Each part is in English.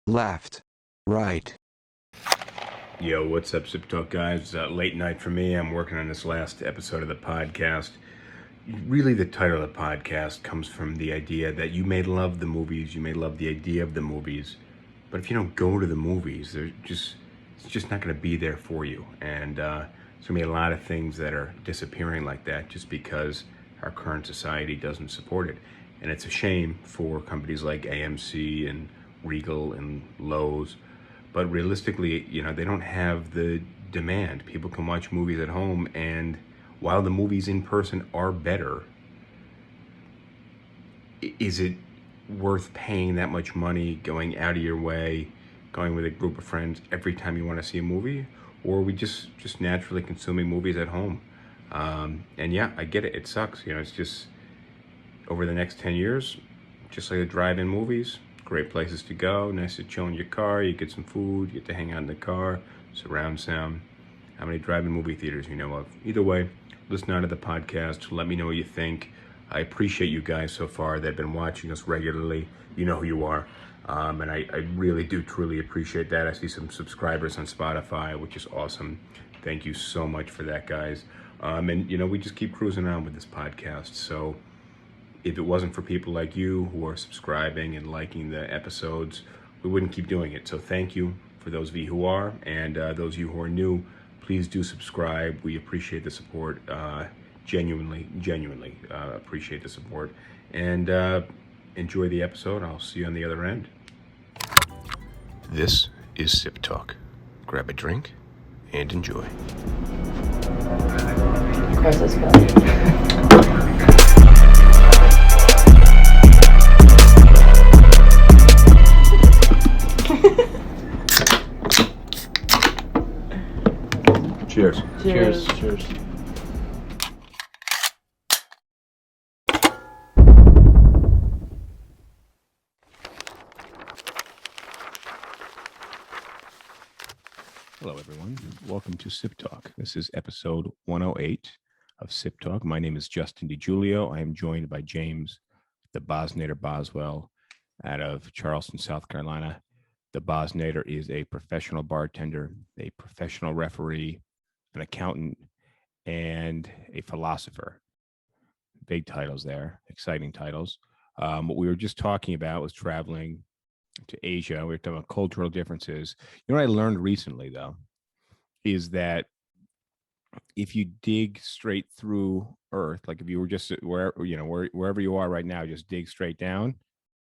left, right. Yo, what's up, SipTalk guys? Late night for me. I'm working on this last episode of the podcast. Really, the title of the podcast comes from the idea that you may love the movies, you may love the idea of the movies, but if you don't go to the movies, it's just not going to be there for you. And there's going to be a lot of things that are disappearing like that just because our current society doesn't support it. And it's a shame for companies like AMC and Regal and Lowe's, but realistically, they don't have the demand. People can watch movies at home, and while the movies in person are better, is it worth paying that much money, going out of your way, going with a group of friends every time you want to see a movie? Or are we just naturally consuming movies at home? And yeah, I get it. It sucks. It's just over the next 10 years, just like the drive-in movies, great places to go, nice to chill in your car, you get some food, you get to hang out in the car, surround sound. How many drive-in movie theaters you know of? Either way, listen out to the podcast, let me know what you think. I appreciate you guys so far that have been watching us regularly. You know who you are. And I really do truly appreciate that. I see some subscribers on Spotify, which is awesome. Thank you so much for that, guys. And we just keep cruising on with this podcast. So if it wasn't for people like you who are subscribing and liking the episodes, we wouldn't keep doing it. So thank you for those of you who are, and those of you who are new, please do subscribe. We appreciate the support. Genuinely appreciate the support. And enjoy the episode. I'll see you on the other end. This is Sip Talk. Grab a drink and enjoy. Of course, it's good. Cheers. Cheers. Cheers. Hello, everyone. Welcome to Sip Talk. This is episode 108 of Sip Talk. My name is Justin DiGiulio. I am joined by James, the Bosnator Boswell, out of Charleston, South Carolina. The Bosnator is a professional bartender, a professional referee, an accountant, and a philosopher. Big titles there, exciting titles. What we were just talking about was traveling to Asia. We were talking about cultural differences. You know what I learned recently, though, is that if you dig straight through Earth, like if you were just wherever you are right now, just dig straight down,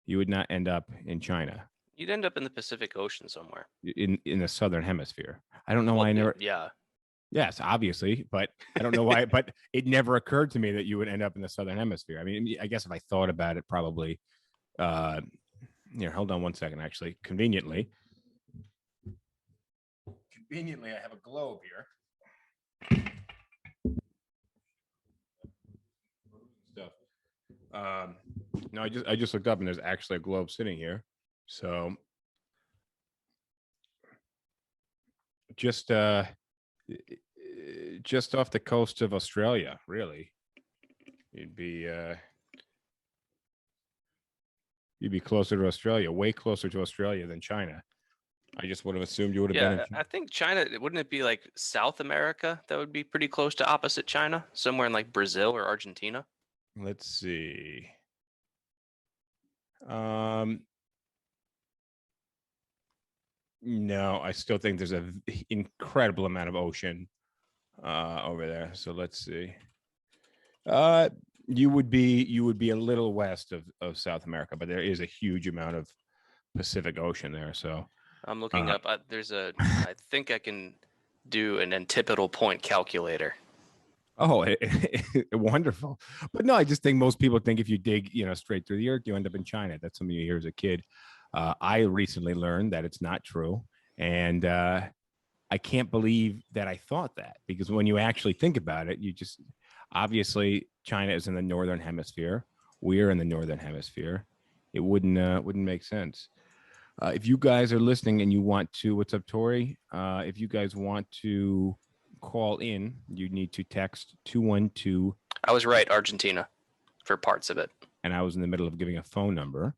you would not end up in China. You'd end up in the Pacific Ocean somewhere. In the southern hemisphere. I don't know why I never. Yeah. Yes, obviously, but I don't know why. But it never occurred to me that you would end up in the southern hemisphere. I mean, I guess if I thought about it, probably. Here, hold on one second. Actually, conveniently, I have a globe here. Stuff. No, I just looked up and there's actually a globe sitting here. So just off the coast of Australia, really. You'd be closer to Australia, way closer to Australia than China. I just would have assumed you would have been. I think China, wouldn't it be like South America that would be pretty close to opposite China? Somewhere in like Brazil or Argentina? Let's see. No, I still think there's an incredible amount of ocean over there. So let's see. You would be a little west of South America, but there is a huge amount of Pacific Ocean there. So I'm looking up. I think I can do an antipodal point calculator. Oh, wonderful. But no, I just think most people think if you dig, straight through the earth, you end up in China. That's something you hear as a kid. I recently learned that it's not true. And I can't believe that I thought that, because when you actually think about it, obviously China is in the northern hemisphere. We're in the northern hemisphere. It wouldn't make sense. If you guys are listening and you want to, what's up, Tori? If you guys want to call in, you need to text 212. I was right, Argentina, for parts of it. And I was in the middle of giving a phone number.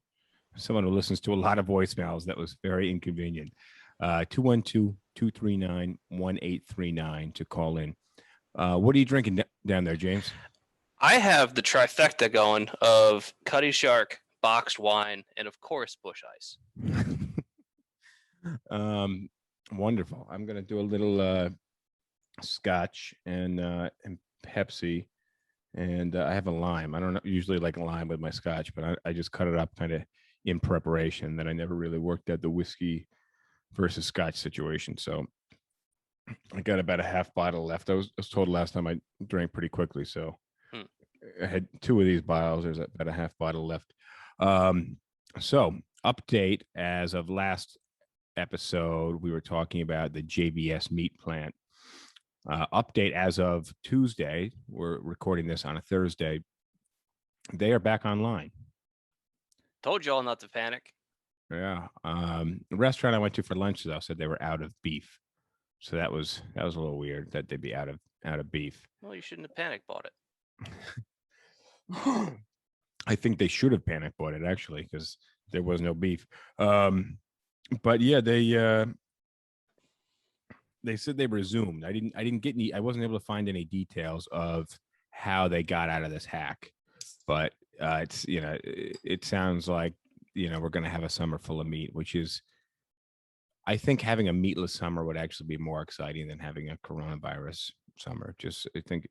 someone who listens to a lot of voicemails, that was very inconvenient. 212-239-1839 to call in. What are you drinking down there, James? I have the trifecta going of Cutty Shark, boxed wine, and of course Bush Ice. Wonderful. I'm gonna do a little scotch and Pepsi, and I have a lime. I don't usually like lime with my scotch, but I just cut it up kind of in preparation. That I never really worked at the whiskey versus scotch situation, so I got about a half bottle left. I was told last time I drank pretty quickly, so I had 2 of these bottles. There's about a half bottle left. So update as of last episode, we were talking about the JBS meat plant. Update as of Tuesday, we're recording this on a Thursday, they are back online. Told you all not to panic. Yeah. The restaurant I went to for lunch though said they were out of beef. So that was a little weird that they'd be out of beef. Well, you shouldn't have panic bought it. I think they should have panic bought it actually, because there was no beef. But yeah, they said they resumed. I didn't get any. I wasn't able to find any details of how they got out of this hack. But it's it sounds like we're going to have a summer full of meat, which is, I think having a meatless summer would actually be more exciting than having a coronavirus summer. Just I think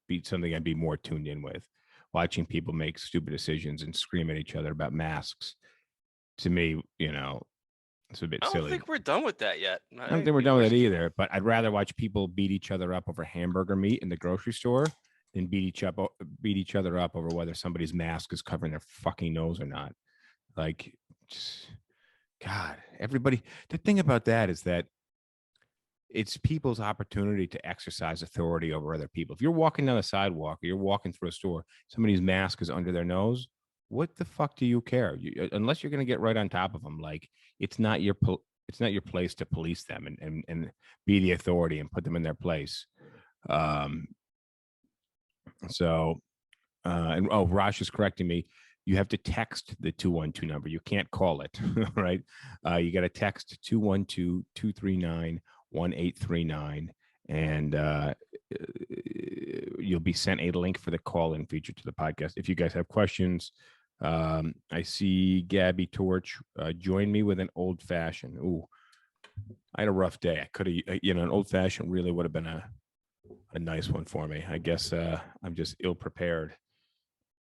be something I'd be more tuned in with. Watching people make stupid decisions and scream at each other about masks, to me, it's a bit silly. I don't think we're done with that yet. I don't think we're done with it either, but I'd rather watch people beat each other up over hamburger meat in the grocery store than beat each other up over whether somebody's mask is covering their fucking nose or not. Like, just, God, everybody. The thing about that is that it's people's opportunity to exercise authority over other people. If you're walking down the sidewalk or you're walking through a store, somebody's mask is under their nose, what the fuck do you care? Unless you're going to get right on top of them, like it's not your place to police them and be the authority and put them in their place. Rosh is correcting me. You have to text the 212 number. You can't call it, right? You got to text 212-239-1839, and you'll be sent a link for the call-in feature to the podcast. If you guys have questions, I see Gabby Torch join me with an old-fashioned. Ooh, I had a rough day. I could have, an old-fashioned really would have been a nice one for me. I guess I'm just ill-prepared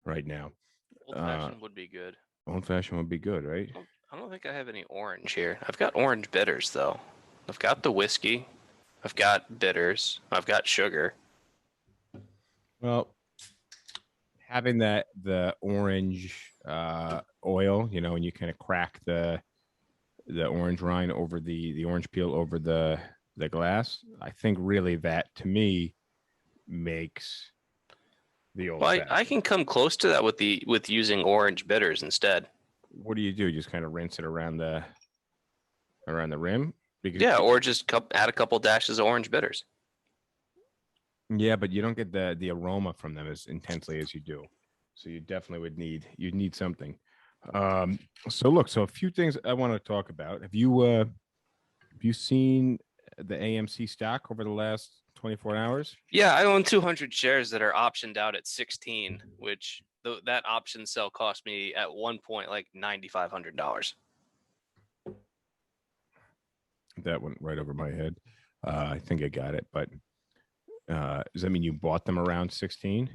right now. Old-fashioned would be good. Old-fashioned would be good, right? I don't think I have any orange here. I've got orange bitters, though. I've got the whiskey. I've got bitters. I've got sugar. Well, having the orange oil, and you kind of crack the orange rind over the orange peel over the glass, I think really that, to me, makes the old. Well, I can come close to that with using orange bitters instead. What do? Just kind of rinse it around the rim? Or just add a couple dashes of orange bitters. Yeah, but you don't get the aroma from them as intensely as you do. So you definitely would need something. So a few things I want to talk about. Have you seen the AMC stock over the last 24 hours? Yeah, I own 200 shares that are optioned out at 16, which that option sell cost me at one point like $9,500. That went right over my head. I think I got it, but does that mean you bought them around 16?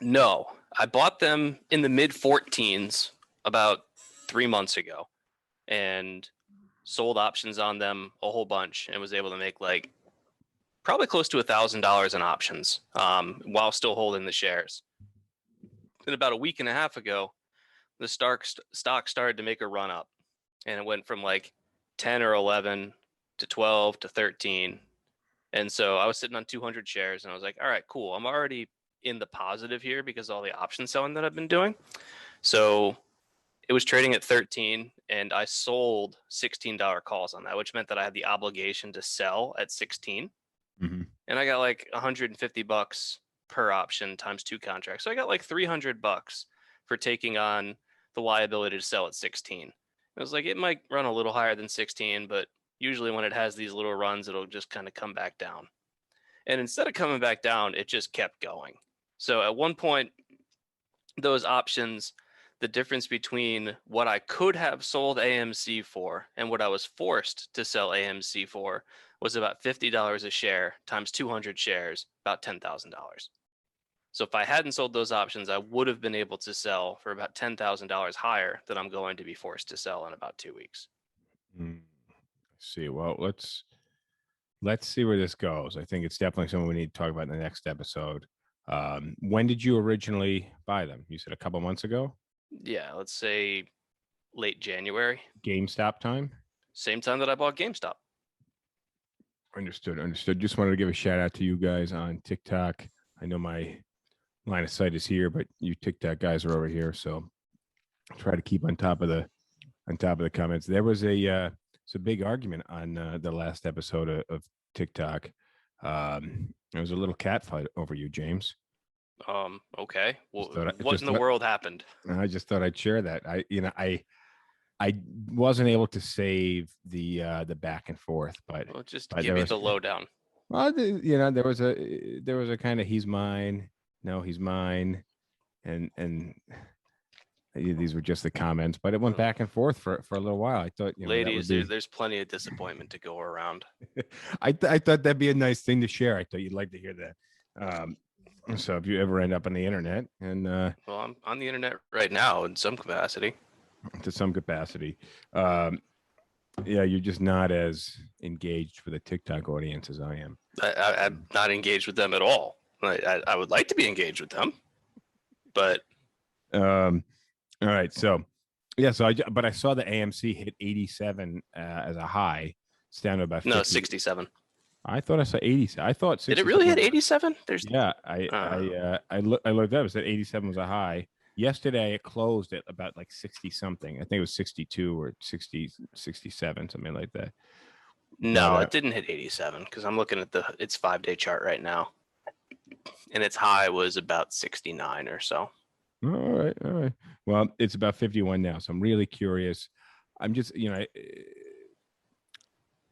No, I bought them in the mid 14s about 3 months ago and sold options on them a whole bunch and was able to make like probably close to $1,000 in options while still holding the shares. And about a week and a half ago, the stock started to make a run up, and it went from like 10 or 11 to 12 to 13. And so I was sitting on 200 shares and I was like, all right, cool. I'm already in the positive here because of all the option selling that I've been doing. So it was trading at 13 and I sold $16 calls on that, which meant that I had the obligation to sell at 16. Mm-hmm. And I got like $150 per option times 2 contracts. So I got like $300 for taking on the liability to sell at 16. I was like, it might run a little higher than 16, but usually when it has these little runs, it'll just kind of come back down. And instead of coming back down, it just kept going. So at one point, those options, the difference between what I could have sold AMC for and what I was forced to sell AMC for was about $50 a share times 200 shares, about $10,000. So if I hadn't sold those options, I would have been able to sell for about $10,000 higher than I'm going to be forced to sell in about 2 weeks. See, well, let's see where this goes. I think it's definitely something we need to talk about in the next episode. When did you originally buy them? You said a couple months ago? Yeah, let's say late January. GameStop time? Same time that I bought GameStop. Understood. Just wanted to give a shout out to you guys on TikTok. I know my line of sight is here, but you TikTok guys are over here, so try to keep on top of the comments. There was it's a big argument on the last episode of TikTok. There was a little cat fight over you, James. Okay. Well, Just what in the world happened? I just thought I'd share that. I wasn't able to save the back and forth, but Well, just but give me the lowdown. well, there was a kind of he's mine, no, he's mine, and these were just the comments, but it went back and forth for a little while. I thought, Ladies, there's plenty of disappointment to go around. I thought that'd be a nice thing to share. I thought you'd like to hear that. So if you ever end up on the internet, and well, I'm on the internet right now in some capacity. to some capacity, yeah, you're just not as engaged with the TikTok audience as I am. I'm not engaged with them at all. I would like to be engaged with them, but all right, so yeah, but I saw the AMC hit 87 as a high. It's down to about 50. 67. I thought I saw 80. I thought 67. Did it really hit 87? Yeah, I looked up. It said 87 was a high. Yesterday it closed at about like 60 something. I think it was 62 or 60, 67, something like that. No, it didn't hit 87 because I'm looking at its 5-day chart right now, and its high was about 69 or so. All right. Well, it's about 51 now, so I'm really curious. I'm just,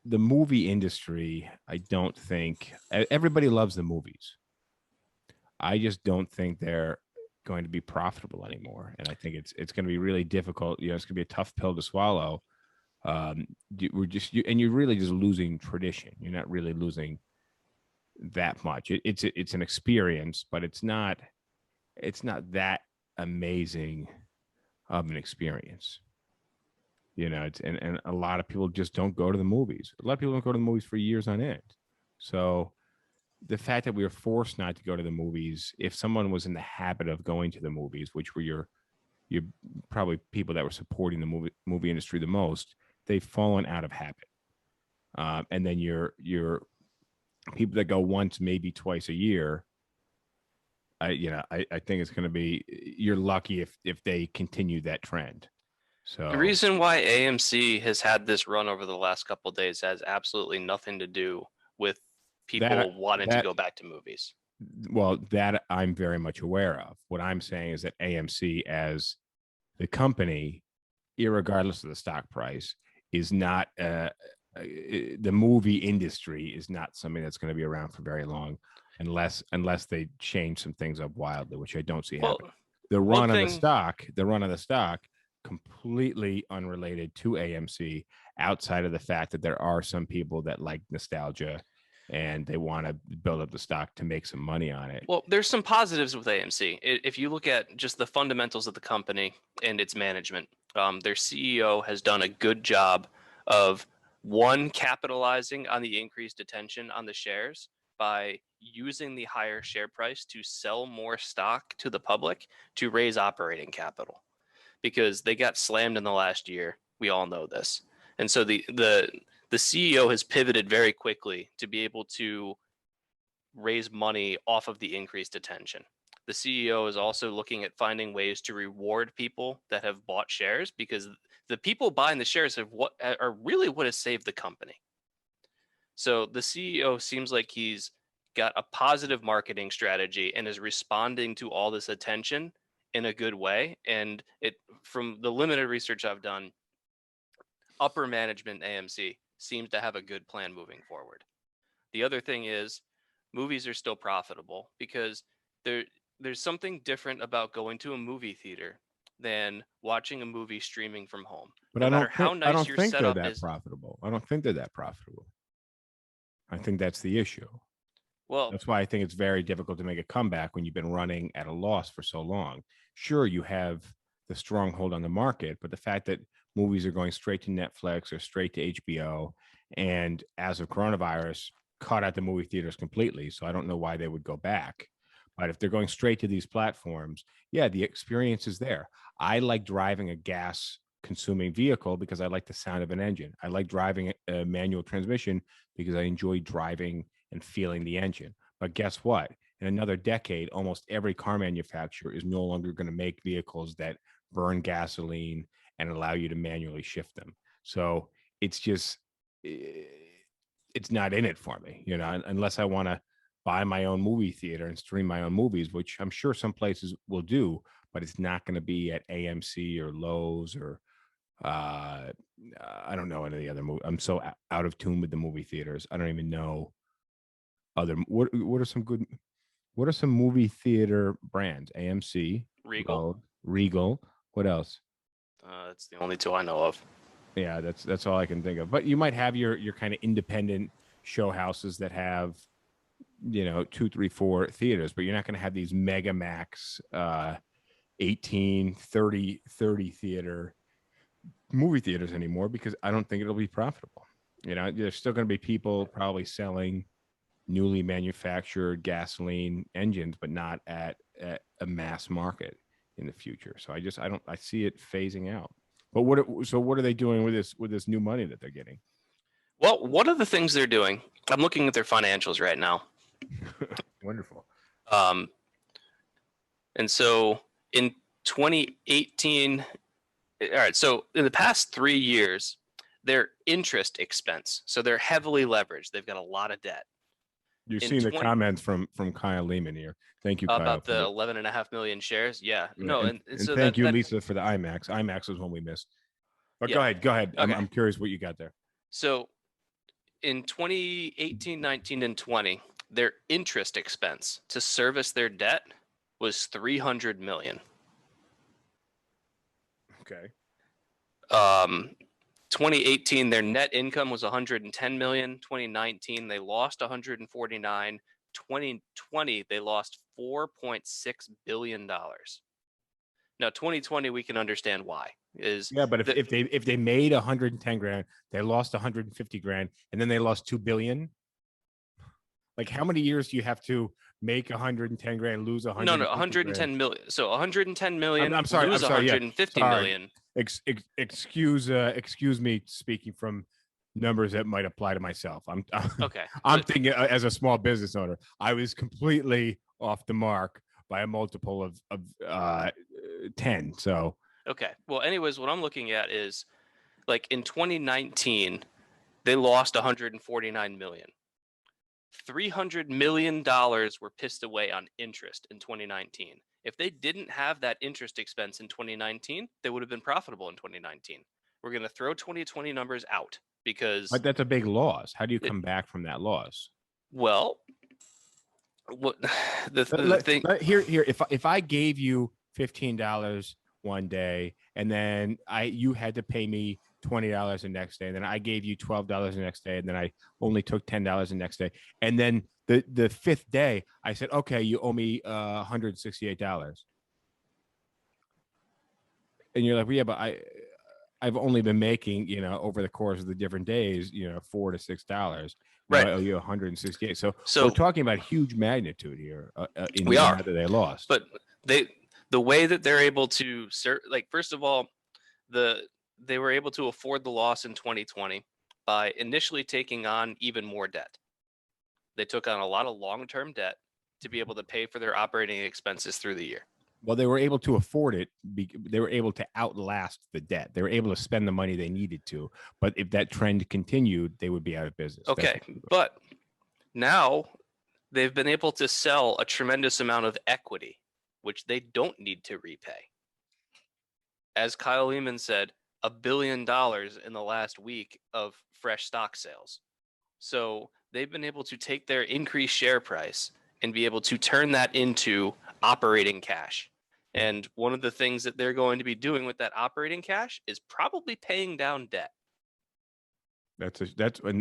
the movie industry, I don't think everybody loves the movies. I just don't think they're going to be profitable anymore, and I think it's going to be really difficult. It's going to be a tough pill to swallow. You're really just losing tradition. You're not really losing that much. It's an experience, but it's not that amazing of an experience. And a lot of people just don't go to the movies. A lot of people don't go to the movies for years on end. So the fact that we were forced not to go to the movies, if someone was in the habit of going to the movies, which were your probably people that were supporting the movie industry the most, they've fallen out of habit. And then your people that go once, maybe twice a year, I think it's going to be, you're lucky if they continue that trend. So the reason why AMC has had this run over the last couple of days has absolutely nothing to do with people wanting to go back to movies. Well, that I'm very much aware of. What I'm saying is that AMC as the company, irregardless of the stock price, is not the movie industry is not something that's going to be around for very long unless they change some things up wildly, which I don't see happening. The run of the stock completely unrelated to AMC, outside of the fact that there are some people that like nostalgia and they want to build up the stock to make some money on it. Well, there's some positives with AMC. If you look at just the fundamentals of the company and its management, their CEO has done a good job of, one, capitalizing on the increased attention on the shares by using the higher share price to sell more stock to the public to raise operating capital, because they got slammed in the last year. We all know this. And so the CEO has pivoted very quickly to be able to raise money off of the increased attention. The CEO is also looking at finding ways to reward people that have bought shares, because the people buying the shares are really what has saved the company. So the CEO seems like he's got a positive marketing strategy and is responding to all this attention in a good way. And it, from the limited research I've done, upper management AMC seems to have a good plan moving forward. The other thing is movies are still profitable because there's something different about going to a movie theater than watching a movie streaming from home. But No I matter don't how think I nice don't your think they're setup that is. profitable. I don't think they're that profitable. I think that's the issue. Well, That's why I think it's very difficult to make a comeback when you've been running at a loss for so long. Sure, you have the stronghold on the market, but the fact that movies are going straight to Netflix or straight to HBO, and as of coronavirus, cut out the movie theaters completely. So I don't know why they would go back. But if they're going straight to these platforms, yeah, the experience is there. I like driving a gas consuming vehicle because I like the sound of an engine. I like driving a manual transmission because I enjoy driving and feeling the engine. But guess what? In another decade, almost every car manufacturer is no longer going to make vehicles that burn gasoline and allow you to manually shift them. So it's just, it's not in it for me, you know, unless I want to buy my own movie theater and stream my own movies, which I'm sure some places will do, but it's not going to be at AMC or Lowe's or I don't know any of the other movie. I'm so out of tune with the movie theaters. I don't even know other what are some good what are some movie theater brands? AMC, Regal. Lowe's, Regal. What else? That's the only two I know of. Yeah, that's all I can think of. But you might have your kind of independent show houses that have, you know, 2, 3, 4 theaters, but you're not going to have these mega max 18, 30 theater movie theaters anymore because I don't think it'll be profitable. You know, there's still going to be people probably selling newly manufactured gasoline engines, but not at a mass market in the future. So I see it phasing out. But what are they doing with this new money that they're getting? Well, one of the things they're doing, I'm looking at their financials right now. Wonderful. And so in 2018, all right, so in the past 3 years, their interest expense, so they're heavily leveraged. They've got a lot of debt. You're In seeing the 20 comments from Kyle Lehman here. Thank you, Kyle, about the 11.5 million shares. Yeah, no, and so thank you, that, Lisa, for the IMAX. IMAX was one we missed. But Yeah. go ahead. Okay. I'm curious what you got there. So in 2018, 19, and 20, their interest expense to service their debt was $300 million. Okay. 2018, their net income was 110 million. 2019, they lost 149. 2020, they lost $4.6 billion. Now, 2020, we can understand why. Yeah, but if they made 110 grand, they lost 150 grand, and then they lost 2 billion. Like, how many years do you have to make 110 grand, lose 100? No, 110 million. So 110 million. I'm sorry. Lose I'm sorry. 150 million. Excuse me speaking from numbers that might apply to myself. Okay. I'm thinking as a small business owner, I was completely off the mark by a multiple of 10. So Okay. Well, anyways, what I'm looking at is like in 2019, they lost 149 million. $300 million were pissed away on interest in 2019. If they didn't have that interest expense in 2019, they would have been profitable in 2019. We're going to throw 2020 numbers out because. But that's a big loss. How do you come back from that loss? Well, what the thing here, if I gave you $15 one day, and then you had to pay me $20 the next day, and then I gave you $12 the next day, and then I only took $10 the next day, and then the fifth day I said, okay, you owe me $168, and you're like, well, yeah, but I've only been making, you know, over the course of the different days, you know, $4 to $6. Right. I owe you 168. So So we're talking about huge magnitude here. We are. That they lost, but the way that they're able to like, first of all, they were able to afford the loss in 2020 by initially taking on even more debt. They took on a lot of long-term debt to be able to pay for their operating expenses through the year. Well, they were able to afford it. They were able to outlast the debt. They were able to spend the money they needed to. But if that trend continued, they would be out of business. Okay, but now they've been able to sell a tremendous amount of equity which they don't need to repay. As Kyle Lehman said, $1 billion in the last week of fresh stock sales. So they've been able to take their increased share price and be able to turn that into operating cash. And one of the things that they're going to be doing with that operating cash is probably paying down debt.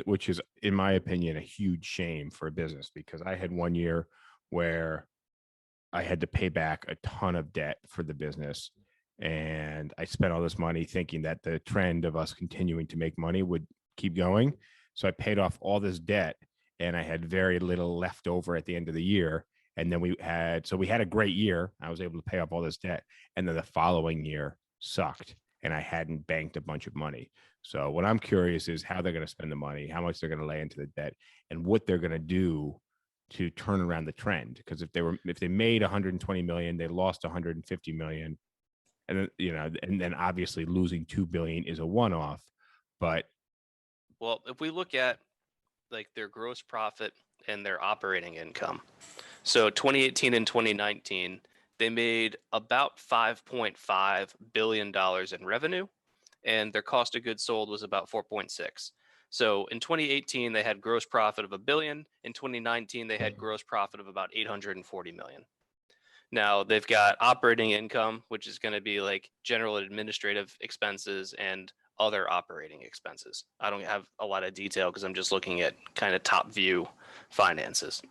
Which is, in my opinion, a huge shame for a business, because I had one year where I had to pay back a ton of debt for the business, and I spent all this money thinking that the trend of us continuing to make money would keep going. So I paid off all this debt, and I had very little left over at the end of the year. And then we had a great year. I was able to pay off all this debt, and then the following year sucked, and I hadn't banked a bunch of money. So what I'm curious is how they're going to spend the money, how much they're going to lay into the debt, and what they're going to do to turn around the trend. Because if they made 120 million, they lost 150 million, and then obviously losing 2 billion is a one-off. But well, if we look at like their gross profit and their operating income, so 2018 and 2019, they made about $5.5 billion in revenue, and their cost of goods sold was about 4.6. So in 2018, they had gross profit of $1 billion. In 2019, they had gross profit of about 840 million. Now they've got operating income, which is going to be like general administrative expenses and other operating expenses. I don't have a lot of detail because I'm just looking at kind of top view finances.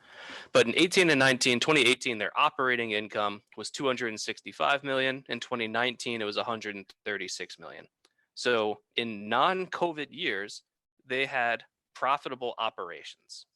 But in 2018, their operating income was 265 million. In 2019, it was 136 million. So in non-COVID years, they had profitable operations.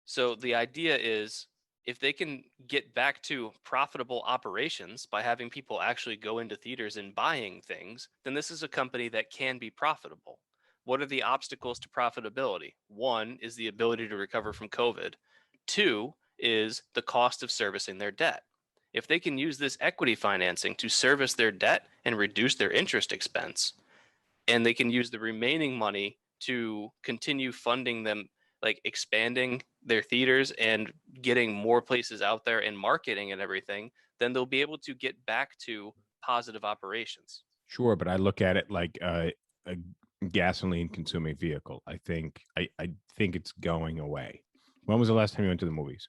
So the idea is, if they can get back to profitable operations by having people actually go into theaters and buying things, then this is a company that can be profitable. What are the obstacles to profitability? One is the ability to recover from COVID. Two is the cost of servicing their debt. If they can use this equity financing to service their debt and reduce their interest expense, and they can use the remaining money to continue funding them, like expanding their theaters and getting more places out there and marketing and everything, then they'll be able to get back to positive operations. Sure, but I look at it like a gasoline consuming vehicle. I think it's going away. When was the last time you went to the movies?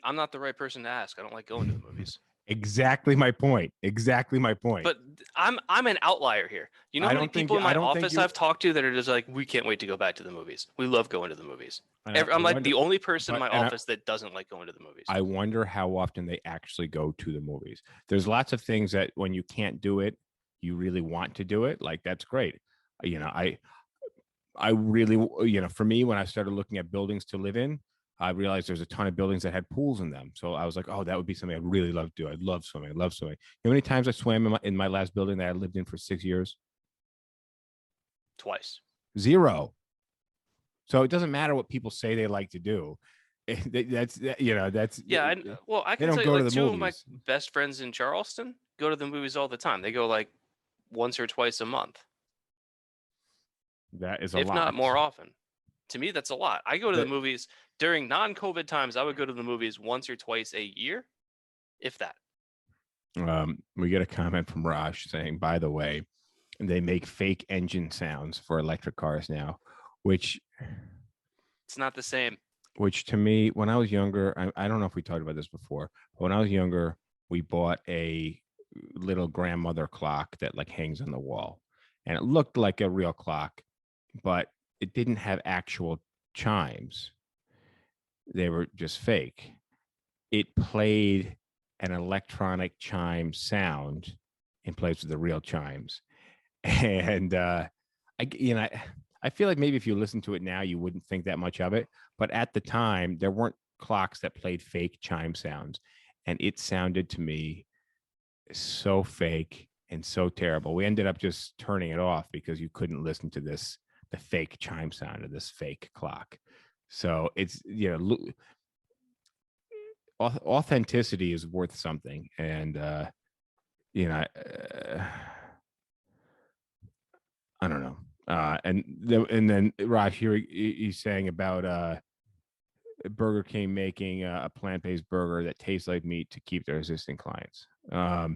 I'm not the right person to ask. I don't like going to the movies. Exactly my point. But I'm an outlier here. You know how many people in my office I've talked to that are just like, we can't wait to go back to the movies. We love going to the movies. I'm like the only person in my office that doesn't like going to the movies. I wonder how often they actually go to the movies. There's lots of things that when you can't do it, you really want to do it. Like, that's great. I really, for me, when I started looking at buildings to live in, I realized there's a ton of buildings that had pools in them. So I was like, oh, that would be something I'd really love to do. I'd love swimming. You know how many times I swam in my last building that I lived in for 6 years? Twice. 0. So it doesn't matter what people say they like to do. That's. Yeah. Well, I can tell you, like, 2 of my best friends in Charleston go to the movies all the time. They go like once or twice a month. That is a lot. If not more often. To me, that's a lot. I go to the movies during non-COVID times. I would go to the movies once or twice a year, if that. We get a comment from Raj saying, by the way, they make fake engine sounds for electric cars now, which it's not the same. Which to me, when I was younger, I don't know if we talked about this before, but when I was younger, we bought a little grandmother clock that like hangs on the wall, and it looked like a real clock, but it didn't have actual chimes. They were just fake. It played an electronic chime sound in place of the real chimes. And I feel like maybe if you listen to it now, you wouldn't think that much of it. But at the time, there weren't clocks that played fake chime sounds. And it sounded to me so fake and so terrible. We ended up just turning it off because you couldn't listen to the fake chime sound of this fake clock. So it's, authenticity is worth something. And, I don't know. And then Raj here, he's saying about Burger King making a plant-based burger that tastes like meat to keep their existing clients. All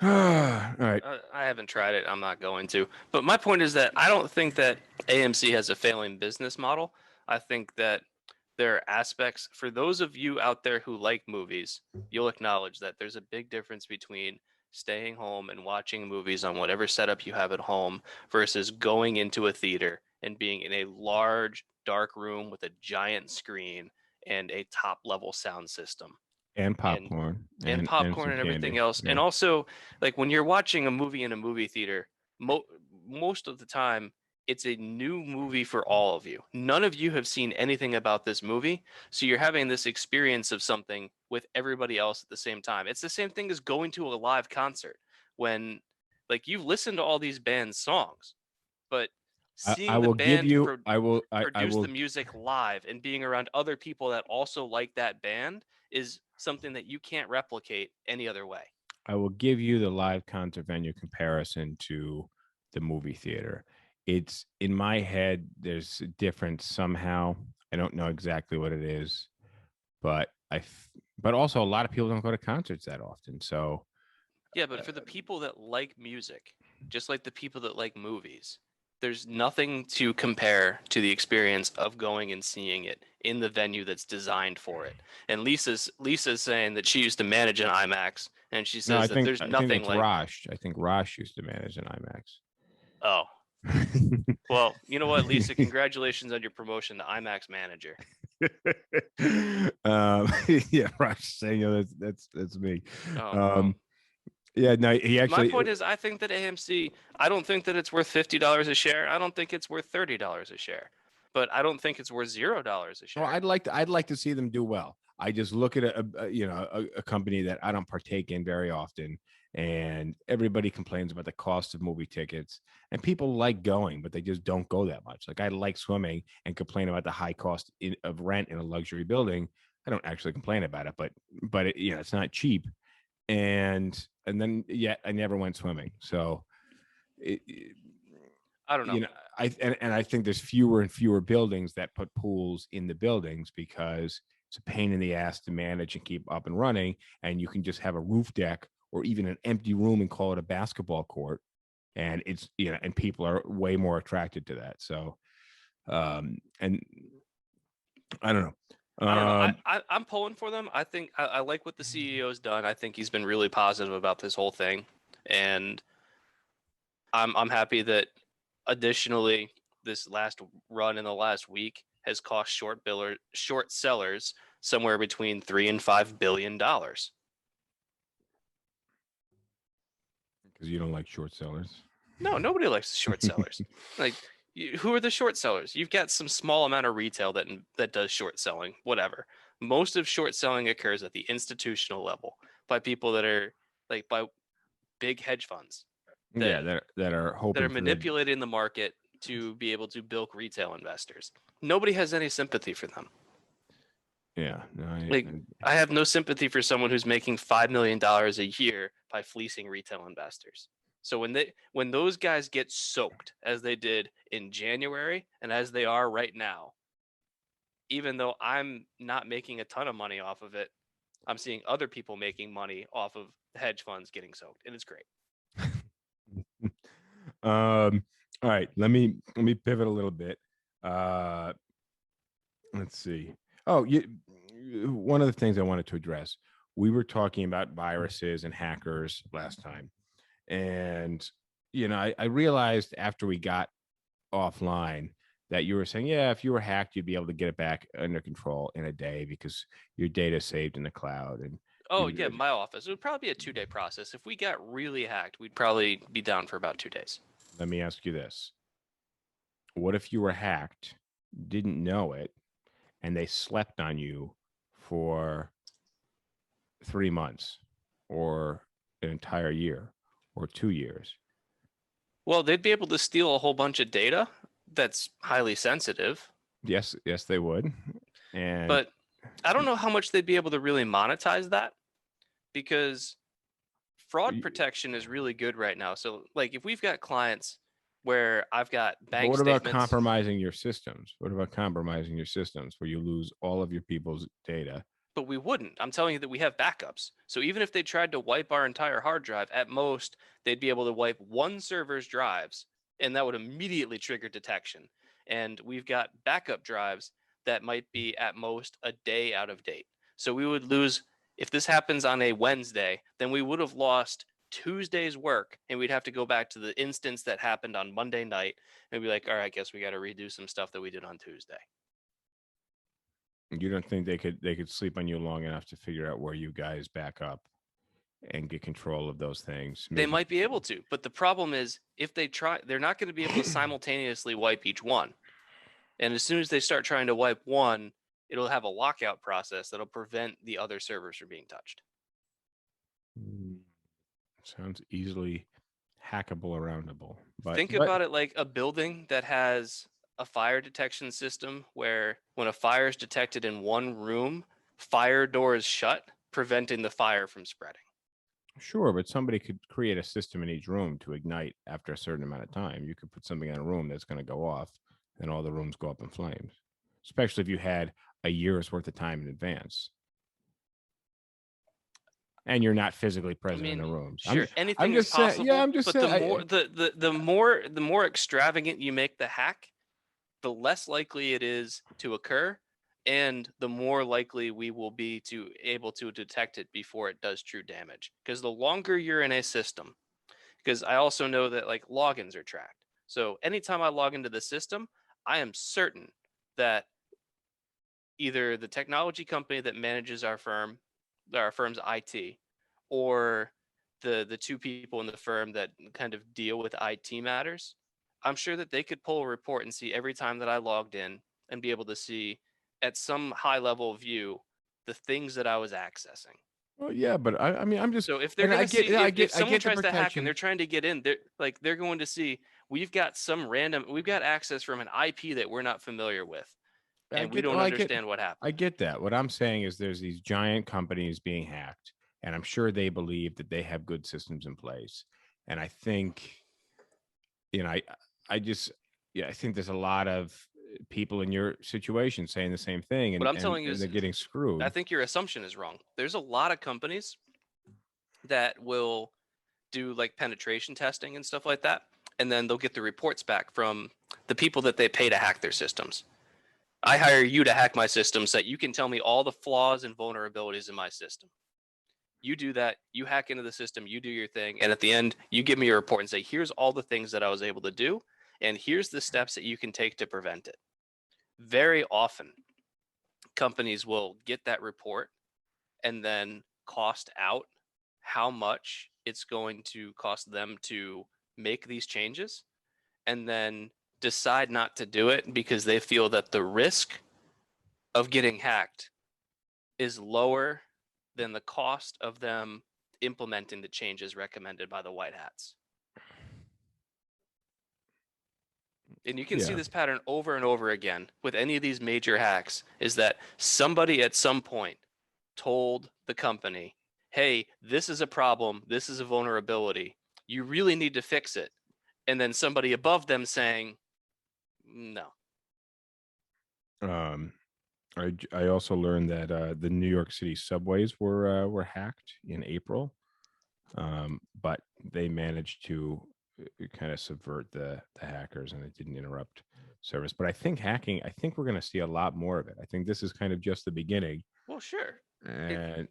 right. I haven't tried it. I'm not going to. But my point is that I don't think that AMC has a failing business model. I think that there are aspects for those of you out there who like movies, you'll acknowledge that there's a big difference between staying home and watching movies on whatever setup you have at home versus going into a theater and being in a large, dark room with a giant screen and a top level sound system And and popcorn and and popcorn some and everything candy. else. And Yeah. also, like when you're watching a movie in a movie theater, most of the time it's a new movie for all of you. None of you have seen anything about this movie, so you're having this experience of something with everybody else at the same time. It's the same thing as going to a live concert when like you've listened to all these bands' songs, but I seeing the will give band you. I produce the will. music live and being around other people that also like that band is something that you can't replicate any other way. I will give you the live concert venue comparison to the movie theater. It's in my head. There's a difference somehow. I don't know exactly what it is, but but also a lot of people don't go to concerts that often. So Yeah, but for the people that like music, just like the people that like movies, there's nothing to compare to the experience of going and seeing it in the venue that's designed for it. And Lisa's saying that she used to manage an IMAX, and she no, says that there's I think nothing that's like, Rosh. I think Rosh used to manage an IMAX. oh, well, you know what, Lisa, congratulations on your promotion to IMAX manager. um, yeah, Rosh saying, that's me. Oh, well. Yeah, no, he My actually. point is, I think that AMC, I don't think that it's worth $50 a share. I don't think it's worth $30 a share, but I don't think it's worth $0 a Well, share. I'd like to see them do well. I just look at a company that I don't partake in very often, and everybody complains about the cost of movie tickets, and people like going, but they just don't go that much. Like I like swimming and complain about the high cost of rent in a luxury building. I don't actually complain about it, but it's not cheap, and then yet I never went swimming. So it, I don't know. And I think there's fewer and fewer buildings that put pools in the buildings because it's a pain in the ass to manage and keep up and running, and you can just have a roof deck or even an empty room and call it a basketball court, and it's and people are way more attracted to that. So and I don't know. I don't know. I'm pulling for them. I think I like what the CEO's done. I think he's been really positive about this whole thing, and I'm happy that additionally this last run in the last week has cost short sellers somewhere between $3 and $5 billion. Because you don't like short sellers. No, nobody likes short sellers. Like, who are the short sellers? You've got some small amount of retail that does short selling, whatever. Most of short selling occurs at the institutional level by people that are like by big hedge funds Yeah, that that are that are hoping for the. manipulating the market to be able to bilk retail investors. Nobody has any sympathy for them. Yeah, no, Like, I have no sympathy for someone who's making $5 million a year by fleecing retail investors. So when those guys get soaked as they did in January and as they are right now, even though I'm not making a ton of money off of it, I'm seeing other people making money off of hedge funds getting soaked, and it's great. All right, let me pivot a little bit. Let's see. Oh, one of the things I wanted to address, we were talking about viruses and hackers last time, and I realized after we got offline that you were saying, yeah, if you were hacked, you'd be able to get it back under control in a day because your data is saved in the cloud. And Oh yeah, my office. It would probably be a 2-day process. If we got really hacked, we'd probably be down for about 2 days. let me ask you this: what if you were hacked, didn't know it, and they slept on you for 3 months or an entire year or 2 years? Well, they'd be able to steal a whole bunch of data that's highly sensitive, Yes, they would. And but I don't know how much they'd be able to really monetize that because fraud protection is really good right now. So, like, if we've got clients where I've got But bank what about statements. compromising your systems? What about compromising your systems where you lose all of your people's data? But we wouldn't. I'm telling you that we have backups. So even if they tried to wipe our entire hard drive, at most they'd be able to wipe one server's drives, and that would immediately trigger detection. And we've got backup drives that might be at most a day out of date. So we would lose, if this happens on a Wednesday, then we would have lost Tuesday's work, and we'd have to go back to the instance that happened on Monday night and be like, all right, I guess we got to redo some stuff that we did on Tuesday. You don't think they could sleep on you long enough to figure out where you guys back up and get control of those things? They might be able to, but the problem is if they try, they're not going to be able to simultaneously wipe each one. And as soon as they start trying to wipe one, it'll have a lockout process that'll prevent the other servers from being touched. Sounds easily hackable, aroundable. But Think about it like a building that has a fire detection system where when a fire is detected in one room, fire doors shut, preventing the fire from spreading. Sure, but somebody could create a system in each room to ignite after a certain amount of time. You could put something in a room that's going to go off, and all the rooms go up in flames. Especially if you had a year's worth of time in advance, and you're not physically present in the rooms. Sure, anything is possible. Yeah, I'm just saying. The more extravagant you make the hack, the less likely it is to occur, and the more likely we will be to able to detect it before it does true damage. Because the longer you're in a system, because I also know that like logins are tracked. So anytime I log into the system, I am certain that either the technology company that manages our firm's IT, or the two people in the firm that kind of deal with IT matters, I'm sure that they could pull a report and see every time that I logged in and be able to see at some high level view the things that I was accessing. Well, yeah, but I mean, I'm just So if they're going to see, if someone tries to hack protection. and they're trying to get in, they're going to see we've got access from an IP that we're not familiar with, and we don't understand what happened. I get that. What I'm saying is there's these giant companies being hacked, and I'm sure they believe that they have good systems in place. And I think, I think there's a lot of people in your situation saying the same thing, and what I'm telling you is they're getting screwed. I think your assumption is wrong. There's a lot of companies that will do like penetration testing and stuff like that, and then they'll get the reports back from the people that they pay to hack their systems. I hire you to hack my system so that you can tell me all the flaws and vulnerabilities in my system. You do that, you hack into the system, you do your thing, and at the end, you give me a report and say, here's all the things that I was able to do, and here's the steps that you can take to prevent it. Very often, companies will get that report and then cost out how much it's going to cost them to make these changes, and then decide not to do it because they feel that the risk of getting hacked is lower than the cost of them implementing the changes recommended by the white hats. And you can see this pattern over and over again with any of these major hacks, is that somebody at some point told the company, hey, this is a problem, this is a vulnerability, you really need to fix it. And then somebody above them saying, no. I also learned that the New York City subways were hacked in April, but they managed to kind of subvert the hackers, and it didn't interrupt service. But I think we're going to see a lot more of it. I think this is kind of just the beginning. Well, sure. And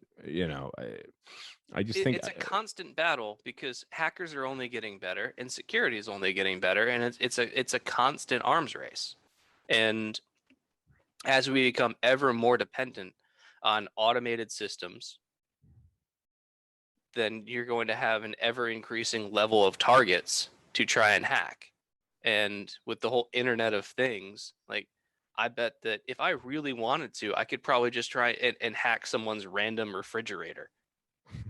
I just think it's a constant battle, because hackers are only getting better and security is only getting better, and it's a constant arms race. And as we become ever more dependent on automated systems, then you're going to have an ever increasing level of targets to try and hack. And with the whole Internet of Things, like, I bet that if I really wanted to, I could probably just try and hack someone's random refrigerator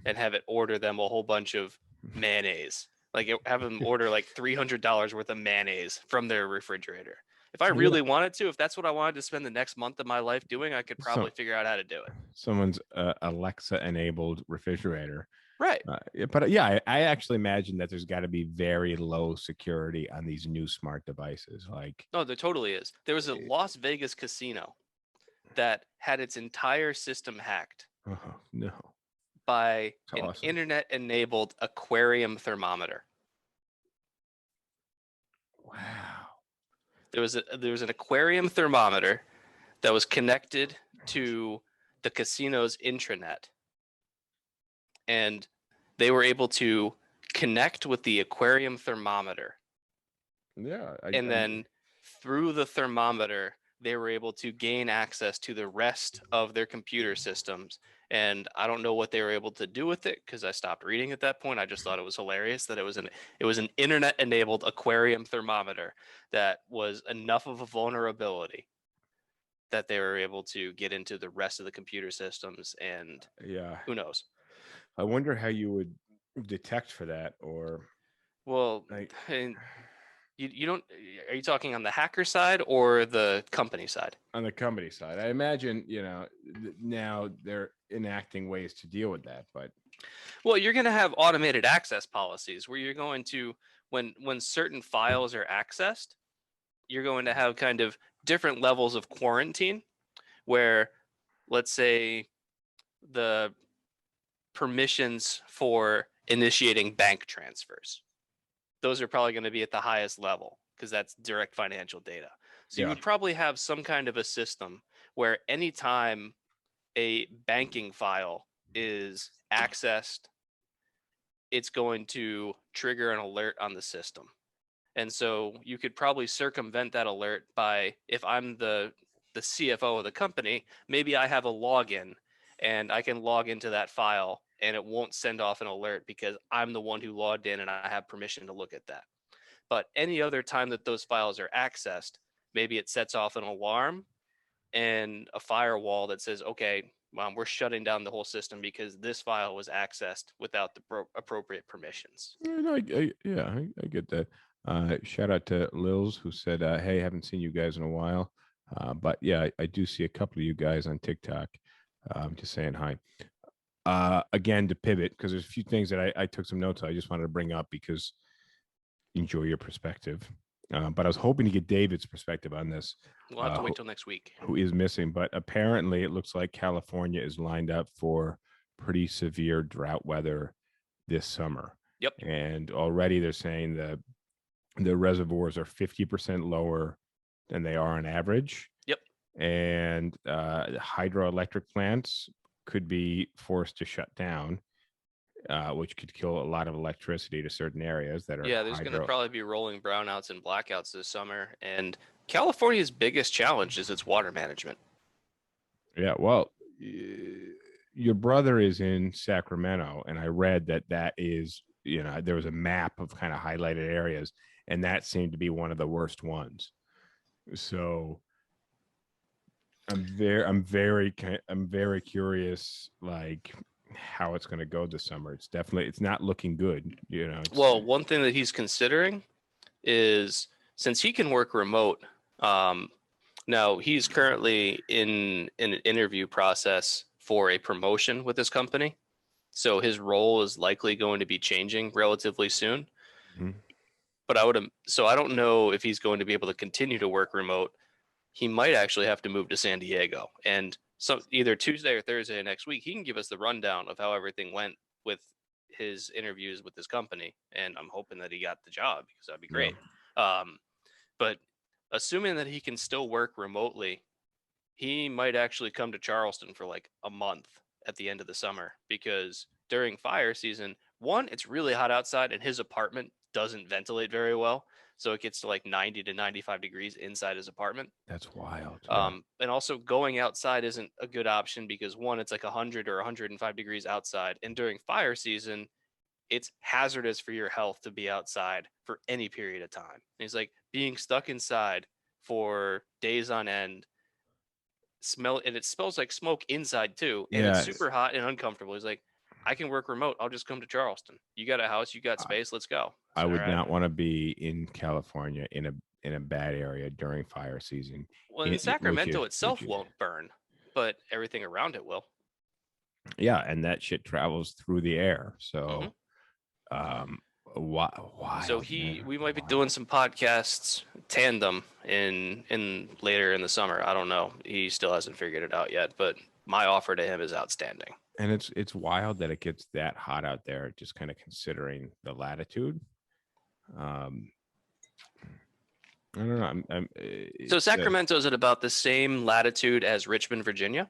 and have it order them a whole bunch of mayonnaise. Like, have them order like $300 worth of mayonnaise from their refrigerator. If I really wanted to, if that's what I wanted to spend the next month of my life doing, I could probably figure out how to do it. Someone's Alexa-enabled refrigerator. Right. But yeah, I actually imagine that there's got to be very low security on these new smart devices. Like, No, there totally is. There was a Las Vegas casino that had its entire system hacked oh no, by it's an awesome. internet-enabled aquarium thermometer. Wow. There was an aquarium thermometer that was connected to the casino's intranet, and they were able to connect with the aquarium thermometer, Yeah. and then through the thermometer they were able to gain access to the rest of their computer systems. And I don't know what they were able to do with it because I stopped reading at that point. I just thought it was hilarious that it was an internet enabled aquarium thermometer that was enough of a vulnerability that they were able to get into the rest of the computer systems. And Yeah. who knows? I wonder how you would detect for that, or Well, like and you don't, are you talking on the hacker side or the company side? on the company side. I imagine, now they're enacting ways to deal with that, but Well, you're going to have automated access policies where you're going to, when certain files are accessed, you're going to have kind of different levels of quarantine where, let's say, the permissions for initiating bank transfers, those are probably going to be at the highest level because that's direct financial data. So you yeah. would probably have some kind of a system where anytime a banking file is accessed, it's going to trigger an alert on the system. And so you could probably circumvent that alert by, if I'm the CFO of the company, maybe I have a login and I can log into that file and it won't send off an alert because I'm the one who logged in and I have permission to look at that. But any other time that those files are accessed, maybe it sets off an alarm and a firewall that says, okay, we're shutting down the whole system because this file was accessed without the appropriate permissions. Yeah, no, I get that. Shout out to Lils who said, "Hey, haven't seen you guys in a while." But yeah, I do see a couple of you guys on TikTok. Just saying hi. Again, to pivot because there's a few things that I took some notes. I just wanted to bring up because enjoy your perspective. But I was hoping to get David's perspective on this. We'll have to wait till next week. Who is missing? But apparently, it looks like California is lined up for pretty severe drought weather this summer. Yep. And already they're saying the reservoirs are 50% lower than they are on average. Yep. And hydroelectric plants could be forced to shut down, which could kill a lot of electricity to certain areas that are. Yeah, there's going to probably be rolling brownouts and blackouts this summer. And California's biggest challenge is its water management. Yeah, well, your brother is in Sacramento, and I read that is, there was a map of kind of highlighted areas, and that seemed to be one of the worst ones. So I'm very curious, like how it's going to go this summer. It's not looking good. Well, one thing that he's considering is, since he can work remote, now he's currently in an interview process for a promotion with this company. So his role is likely going to be changing relatively soon. Mhm. But I don't know if he's going to be able to continue to work remote. He might actually have to move to San Diego, and either Tuesday or Thursday next week, he can give us the rundown of how everything went with his interviews with this company. And I'm hoping that he got the job because that'd be great. But assuming that he can still work remotely, he might actually come to Charleston for like a month at the end of the summer, because during fire season, one, it's really hot outside and his apartment doesn't ventilate very well. So it gets to like 90 to 95 degrees inside his apartment. That's wild. And also going outside isn't a good option because, one, it's like 100 or 105 degrees outside. And during fire season, it's hazardous for your health to be outside for any period of time. And he's like, being stuck inside for days on end, and it smells like smoke inside too, and Yeah, it's super hot and uncomfortable. He's like, I can work remote. I'll just come to Charleston. You got a house, you got space. Let's go. I So, would all right. not want to be in California in a bad area during fire season. Well, and Sacramento itself won't burn, but everything around it will. Yeah, and that shit travels through the air. So, wild, So man. we might be Wild. doing some podcasts tandem in later in the summer. I don't know. He still hasn't figured it out yet, but my offer to him is outstanding. And it's wild that it gets that hot out there, just kind of considering the latitude. I don't know. So Sacramento's at about the same latitude as Richmond, Virginia.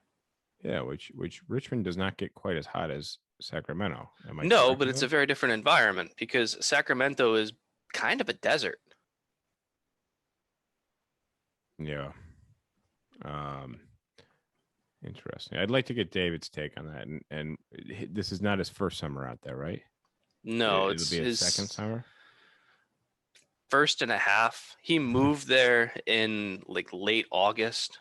Yeah, which Richmond does not get quite as hot as Sacramento. Am I No, correct but in it's that? a very different environment because Sacramento is kind of a desert. Yeah. Interesting. I'd like to get David's take on that. And this is not his first summer out there, right? No, It'll it's be his his second summer first and a half. He moved there in like late August,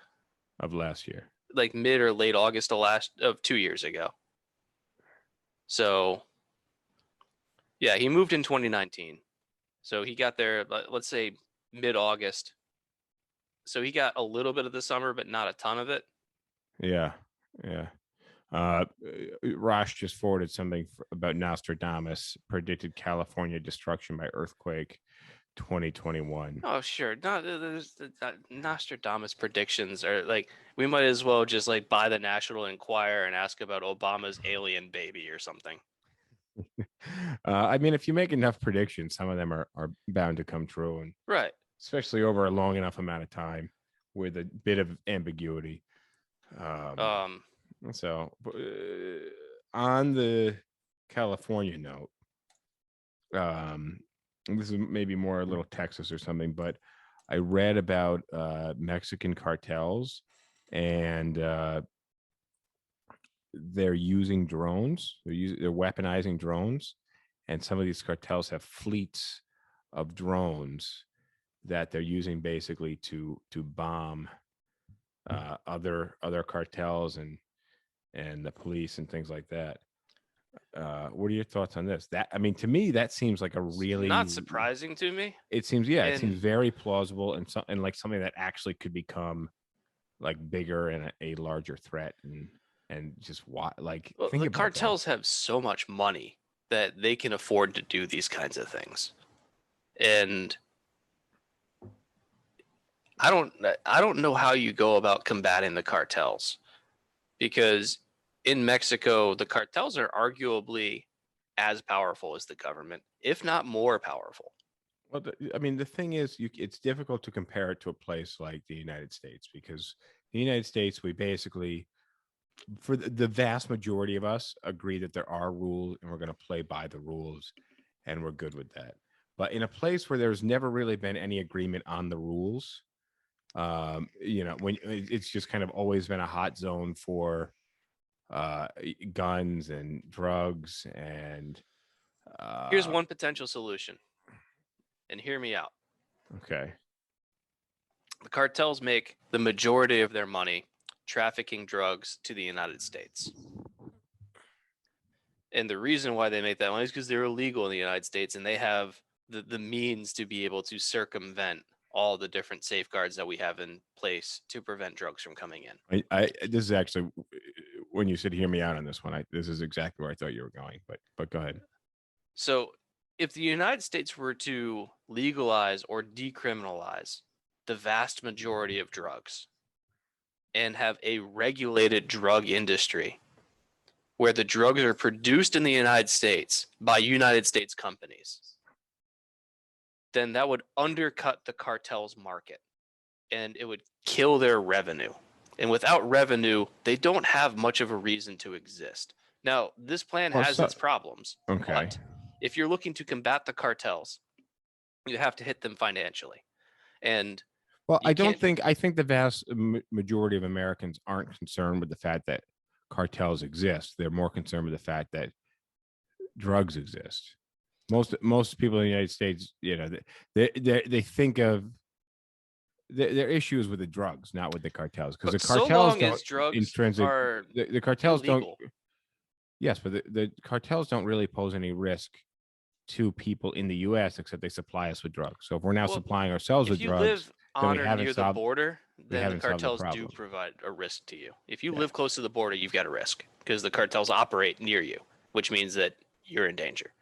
of last year. like mid or late August of 2 years ago. So yeah, he moved in 2019. So he got there, let's say mid-August. So he got a little bit of the summer, but not a ton of it. Yeah. Yeah. Rosh just forwarded something about Nostradamus predicted California destruction by earthquake 2021. Oh, sure. No, there's Nostradamus predictions are like, we might as well just like buy the National Enquirer and ask about Obama's alien baby or something. I mean, if you make enough predictions, some of them are bound to come true, and Right. especially over a long enough amount of time with a bit of ambiguity. So on the California note, this is maybe more a little Texas or something, but I read about Mexican cartels, and they're using drones. They're weaponizing drones, and some of these cartels have fleets of drones that they're using basically to bomb other cartels and the police and things like that. What are your thoughts on this? That, I mean, to me, that seems like a really Not surprising to me. It seems, yeah, it And- seems very plausible and like something that actually could become like bigger and a larger threat and just what like Well, think the about cartels have so much money that they can afford to do these kinds of things. And I don't know how you go about combating the cartels, because in Mexico the cartels are arguably as powerful as the government, if not more powerful. Well, I mean, the thing is, it's difficult to compare it to a place like the United States, because the United States, we basically, for the vast majority of us, agree that there are rules and we're going to play by the rules, and we're good with that. But in a place where there's never really been any agreement on the rules, when it's just kind of always been a hot zone for guns and drugs and Here's one potential solution, and hear me out. okay. The cartels make the majority of their money trafficking drugs to the United States. And the reason why they make that money is because they're illegal in the United States, and they have the means to be able to circumvent all the different safeguards that we have in place to prevent drugs from coming in. This is actually, when you said hear me out on this one, this is exactly where I thought you were going, but go ahead. So if the United States were to legalize or decriminalize the vast majority of drugs and have a regulated drug industry where the drugs are produced in the United States by United States companies, then that would undercut the cartel's market and it would kill their revenue. And without revenue, they don't have much of a reason to exist. Now, this plan has its problems. Okay. But if you're looking to combat the cartels, you have to hit them financially. And well, I think the vast majority of Americans aren't concerned with the fact that cartels exist. They're more concerned with the fact that drugs exist. Most people in the United States, they think of their issues with the drugs, not with the cartels, because the cartels so long don't as drugs intrinsic. are The cartels illegal. don't. Yes, but the cartels don't really pose any risk to people in the U.S. except they supply us with drugs. So if we're now supplying ourselves with drugs, on we or haven't near the solved border, we then the haven't solved the cartels do problem. provide a risk to you. If you Yeah. live close to the border, you've got a risk because the cartels operate near you, which means that you're in danger.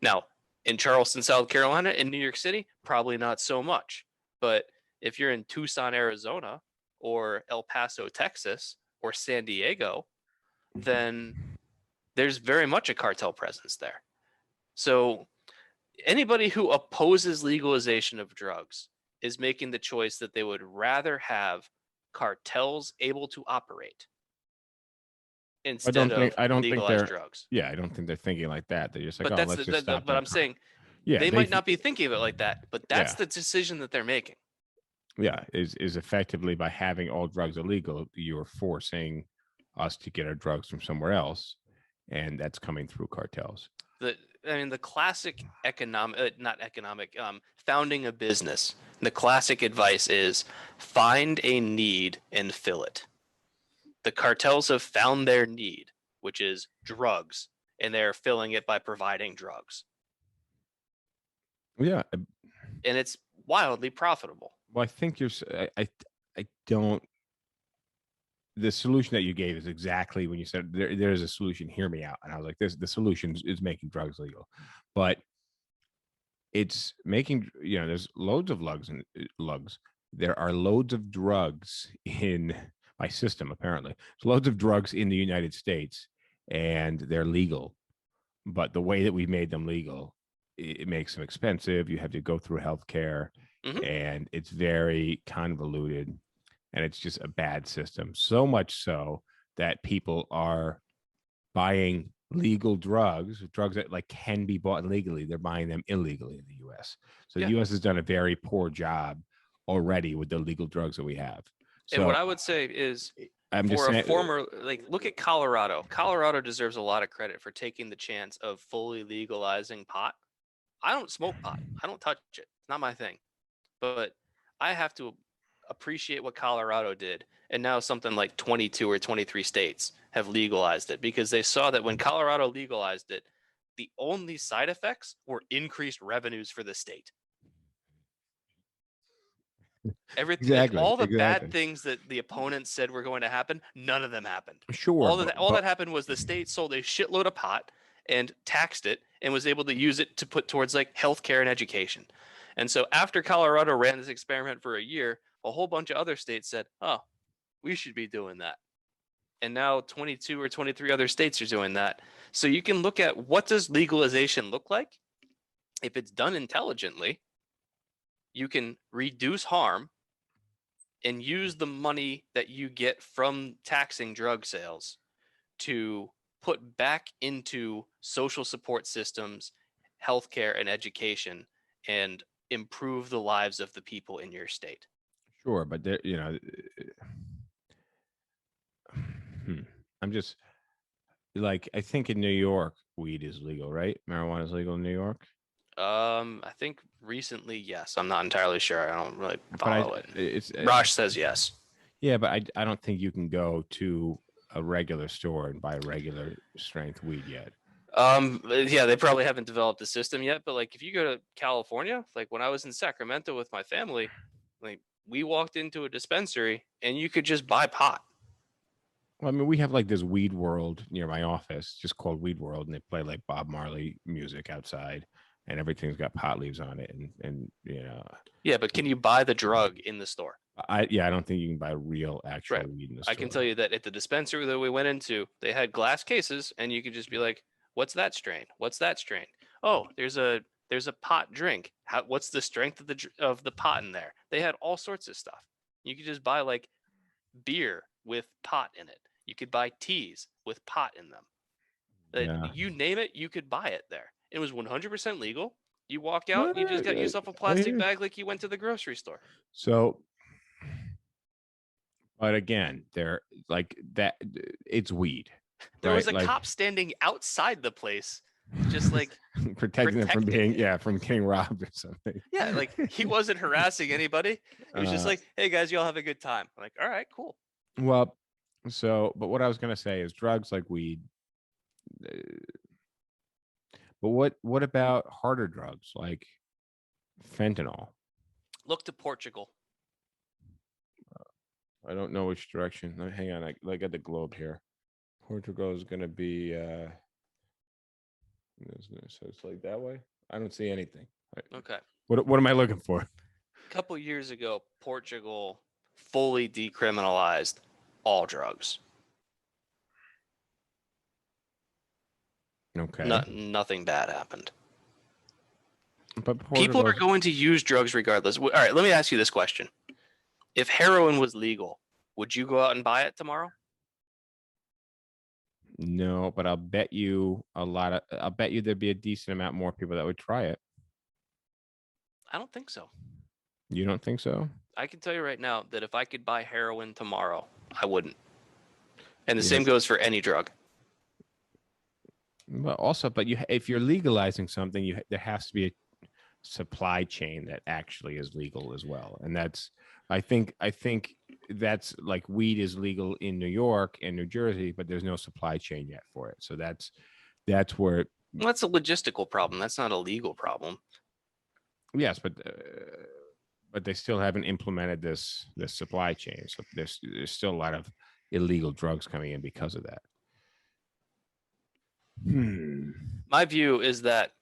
Now, in Charleston, South Carolina, in New York City, probably not so much. But if you're in Tucson, Arizona, or El Paso, Texas, or San Diego, then there's very much a cartel presence there. So anybody who opposes legalization of drugs is making the choice that they would rather have cartels able to operate instead of I don't think legalized they're drugs. yeah, I don't think they're thinking like that. They're just like, But oh, that's let's just stop but that. I'm saying Yeah, they might not be thinking of it like that, but that's Yeah. the decision that they're making. Yeah, is effectively by having all drugs illegal, you're forcing us to get our drugs from somewhere else, and that's coming through cartels. The classic founding a business. The classic advice is find a need and fill it. The cartels have found their need, which is drugs, and they're filling it by providing drugs. Yeah, And it's wildly profitable. well, I think I don't. The solution that you gave is exactly when you said there's a solution. Hear me out, and I was like, the solution is making drugs legal, but it's making there's loads of lugs. There are loads of drugs in my system. Apparently, there's loads of drugs in the United States, and they're legal. But the way that we made them legal, it makes them expensive. You have to go through healthcare, and it's very convoluted, and it's just a bad system. So much so that people are buying legal drugs that like can be bought legally. They're buying them illegally in the U.S. So the U.S. has done a very poor job already with the legal drugs that we have. So and what I would say is, I'm for just saying, a former, look at Colorado. Colorado deserves a lot of credit for taking the chance of fully legalizing pot. I don't smoke pot. I don't touch it. It's not my thing. But I have to appreciate what Colorado did. And now something like 22 or 23 states have legalized it because they saw that when Colorado legalized it, the only side effects were increased revenues for the state. Everything, exactly, all the exactly. bad things that the opponents said were going to happen, none of them happened. Sure, All that happened was the state sold a shitload of pot and taxed it and was able to use it to put towards like healthcare and education. And so after Colorado ran this experiment for a year, a whole bunch of other states said, "Oh, we should be doing that." And now 22 or 23 other states are doing that. So you can look at what does legalization look like? If it's done intelligently, you can reduce harm and use the money that you get from taxing drug sales to put back into social support systems, healthcare, and education, and improve the lives of the people in your state. Sure, but there, I'm just like, I think in New York, weed is legal, right? Marijuana is legal in New York. I think recently, yes. I'm not entirely sure. I don't really But follow it. it's Raj says yes. yeah, but I don't think you can go to a regular store and buy regular strength weed yet. Yeah, they probably haven't developed the system yet, but like if you go to California, like when I was in Sacramento with my family, like we walked into a dispensary and you could just buy pot. Well, I mean, we have like this weed world near my office, just called Weed World, and they play like Bob Marley music outside, and everything's got pot leaves on it, and Yeah, but can you buy the drug in the store? I don't think you can buy real actual weed in the store. I can tell you that at the dispensary that we went into, they had glass cases, and you could just be like, "What's that strain? What's that strain? Oh, there's a pot drink. What's the strength of the pot in there?" They had all sorts of stuff. You could just buy like beer with pot in it. You could buy teas with pot in them. Yeah. You name it, you could buy it there. It was 100% legal. You walk out, you just got yourself a plastic bag like you went to the grocery store. So, but again, they're like that. It's weed. There was a like, cop standing outside the place, just like protecting them from being from getting robbed or something. Yeah, like he wasn't harassing anybody. He was just like, "Hey guys, y'all have a good time." I'm like, all right, cool. Well, but what I was gonna say is drugs like weed. But what about harder drugs like fentanyl? Look to Portugal. I don't know which direction. Hang on, I got the globe here. Portugal is going to be. So it's like that way. I don't see anything. Okay. What am I looking for? A couple years ago, Portugal fully decriminalized all drugs. Okay. Nothing bad happened. But People are Portugal's going to use drugs regardless. All right, let me ask you this question. If heroin was legal, would you go out and buy it tomorrow? no, but I'll bet you there'd be a decent amount more people that would try it. I don't think so. You don't think so? I can tell you right now that if I could buy heroin tomorrow, I wouldn't. And the Yeah. same goes for any drug. Well, also, but if you're legalizing something, there has to be a supply chain that actually is legal as well, and that's I think that's like weed is legal in New York and New Jersey, but there's no supply chain yet for it. So that's where Well, that's a logistical problem. That's not a legal problem. yes, but they still haven't implemented this supply chain. So there's still a lot of illegal drugs coming in because of that. My view is that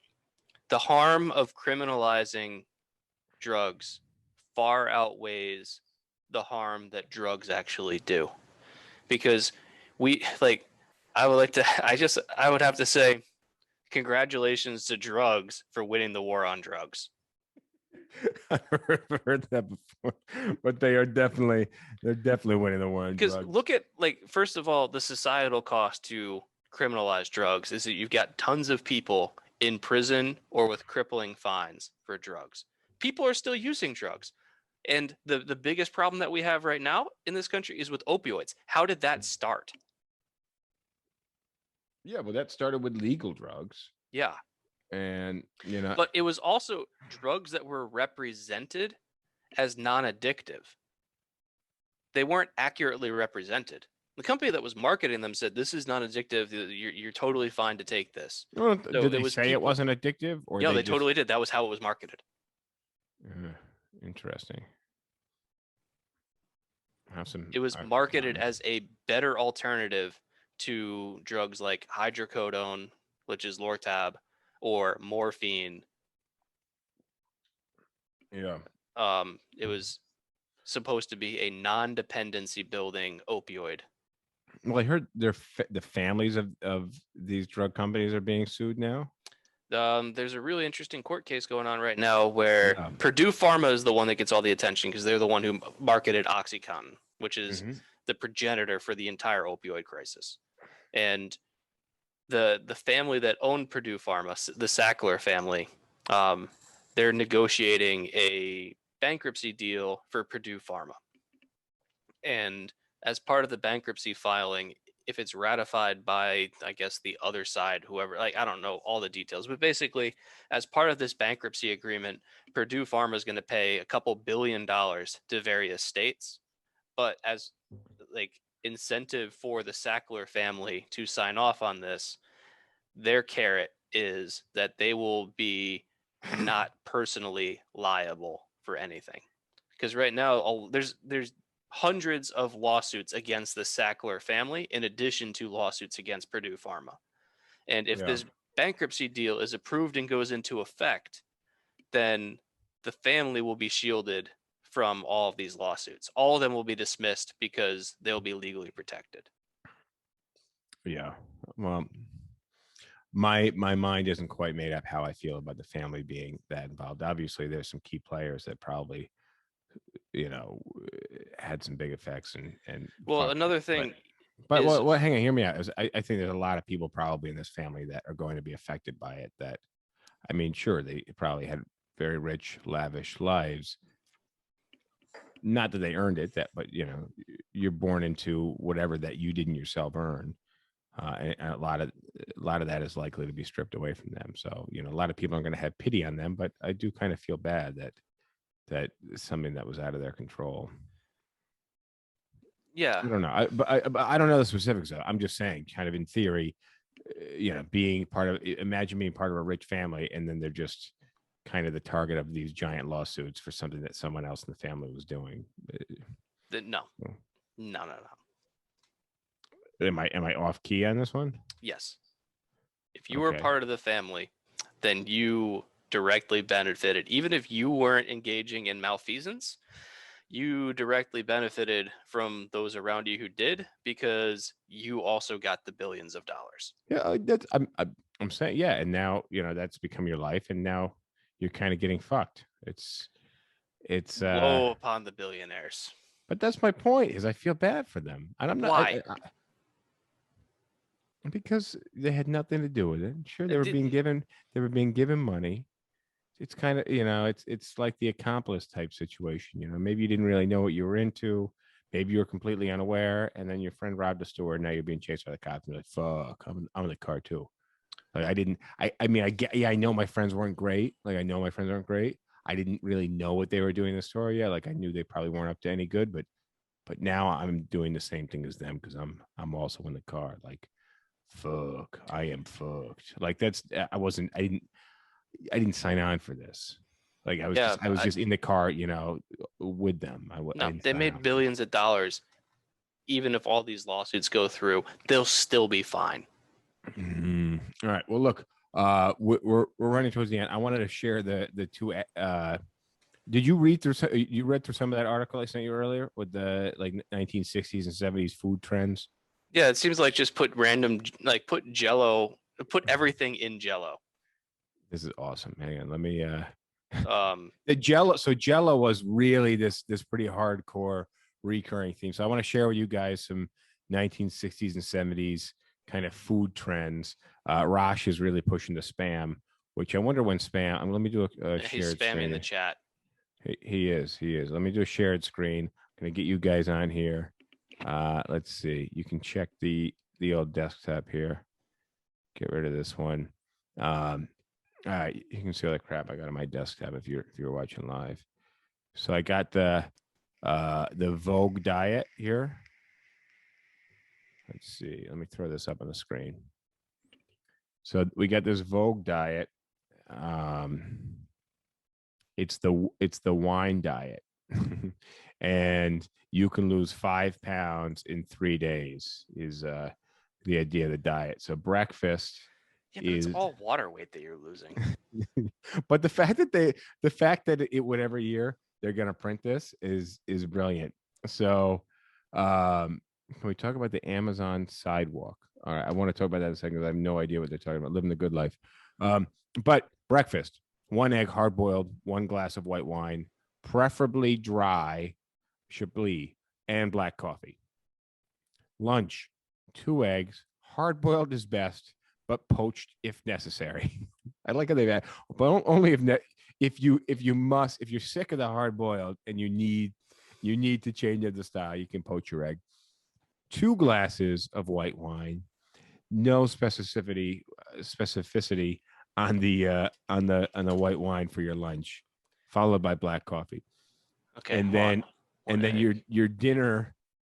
the harm of criminalizing drugs far outweighs the harm that drugs actually do. Because I would have to say congratulations to drugs for winning the war on drugs. I've heard that before, but they're definitely winning the war on Because drugs. look at, first of all, the societal cost to criminalize drugs is that you've got tons of people in prison or with crippling fines for drugs. People are still using drugs. And the biggest problem that we have right now in this country is with opioids. How did that start? Yeah, well, that started with legal drugs. Yeah. And, But it was also drugs that were represented as non-addictive. They weren't accurately represented. The company that was marketing them said, this is non-addictive. You're totally fine to take this. well, So did they it was say it wasn't addictive? Or Yeah, they just... totally did. That was how it was marketed. Interesting. It was marketed as a better alternative to drugs like hydrocodone, which is Lortab, or morphine. Yeah. It was supposed to be a non-dependency building opioid. Well, I heard the families of these drug companies are being sued now. There's a really interesting court case going on right now where Purdue Pharma is the one that gets all the attention because they're the one who marketed OxyContin, which is the progenitor for the entire opioid crisis. And the family that owned Purdue Pharma, the Sackler family, they're negotiating a bankruptcy deal for Purdue Pharma. And as part of the bankruptcy filing, if it's ratified by, I guess, the other side, whoever, I don't know all the details, but basically, as part of this bankruptcy agreement, Purdue Pharma is going to pay a couple $2 billion to various states. But as incentive for the Sackler family to sign off on this, their carrot is that they will be not personally liable for anything. Because right now, there's hundreds of lawsuits against the Sackler family in addition to lawsuits against Purdue Pharma. And if this bankruptcy deal is approved and goes into effect, then the family will be shielded from all of these lawsuits. All of them will be dismissed because they'll be legally protected. Yeah. Well, my mind isn't quite made up how I feel about the family being that involved. Obviously, there's some key players that probably had some big effects and well, another thing, but what hang on, hear me out. I think there's a lot of people probably in this family that are going to be affected by it. That, I mean, sure, they probably had very rich, lavish lives. Not that they earned it, but you're born into whatever that you didn't yourself earn, and a lot of that is likely to be stripped away from them. So a lot of people are going to have pity on them, but I do kind of feel bad that something that was out of their control. Yeah, I don't know. I don't know the specifics of it. I'm just saying, kind of in theory, imagine being part of a rich family, and then they're just kind of the target of these giant lawsuits for something that someone else in the family was doing. no, No. Am I off key on this one? Yes. If you were Okay. part of the family, then you directly benefited. Even if you weren't engaging in malfeasance, you directly benefited from those around you who did, because you also got the billions of dollars. Yeah, that's I'm saying, yeah, and now that's become your life, and now you're kind of getting fucked. It's Woe upon the billionaires. but that's my point, is I feel bad for them, and I'm not Why? because they had nothing to do with it. Sure, It they were being given money. It's kind of, it's like the accomplice type situation. Maybe you didn't really know what you were into. Maybe you were completely unaware, and then your friend robbed a store, and now you're being chased by the cops. And you're like, fuck, I'm in the car too. Like, I mean, I get, yeah, I know my friends weren't great. Like, I know my friends aren't great. I didn't really know what they were doing in the store yet. Like, I knew they probably weren't up to any good, but now I'm doing the same thing as them, because I'm also in the car. Like, fuck, I am fucked. Like, I didn't sign on for this. Like, I was just in the car, with them. I No, didn't they sign made on. billions of dollars. Even if all these lawsuits go through, they'll still be fine. All right. Well, look, we're running towards the end. I wanted to share the two. Did you read through? You read through some of that article I sent you earlier with the 1960s and 70s food trends? Yeah, it seems like just put put Jello, put everything in Jello. This is awesome. Hang on, let me. Um, The Jello. So Jello was really this pretty hardcore recurring theme. So I want to share with you guys some 1960s and 70s kind of food trends. Rosh is really pushing the spam, which I wonder when spam. Let me do a he's shared spamming screen. the chat. He is. Let me do a shared screen. I'm gonna get you guys on here. Let's see. You can check the old desktop here. Get rid of this one. All right, you can see all the crap I got on my desktop if you're watching live. So I got the Vogue diet here. Let's see. Let me throw this up on the screen. So we got this Vogue diet. It's the wine diet. And you can lose 5 pounds in 3 days is the idea of the diet. So breakfast Yeah, but it's all water weight that you're losing. But the fact that it would every year they're going to print this is brilliant. So can we talk about the Amazon sidewalk? All right, I want to talk about that in a second, because I have no idea what they're talking about. Living the good life. But breakfast: 1 egg hard boiled, 1 glass of white wine, preferably dry, Chablis, and black coffee. Lunch: 2 eggs, hard boiled is best, but poached if necessary. I like how they've had, but only if you're sick of the hard boiled and you need to change up the style, you can poach your egg. 2 glasses of white wine, no specificity on the white wine for your lunch, followed by black coffee. Okay, And then your dinner.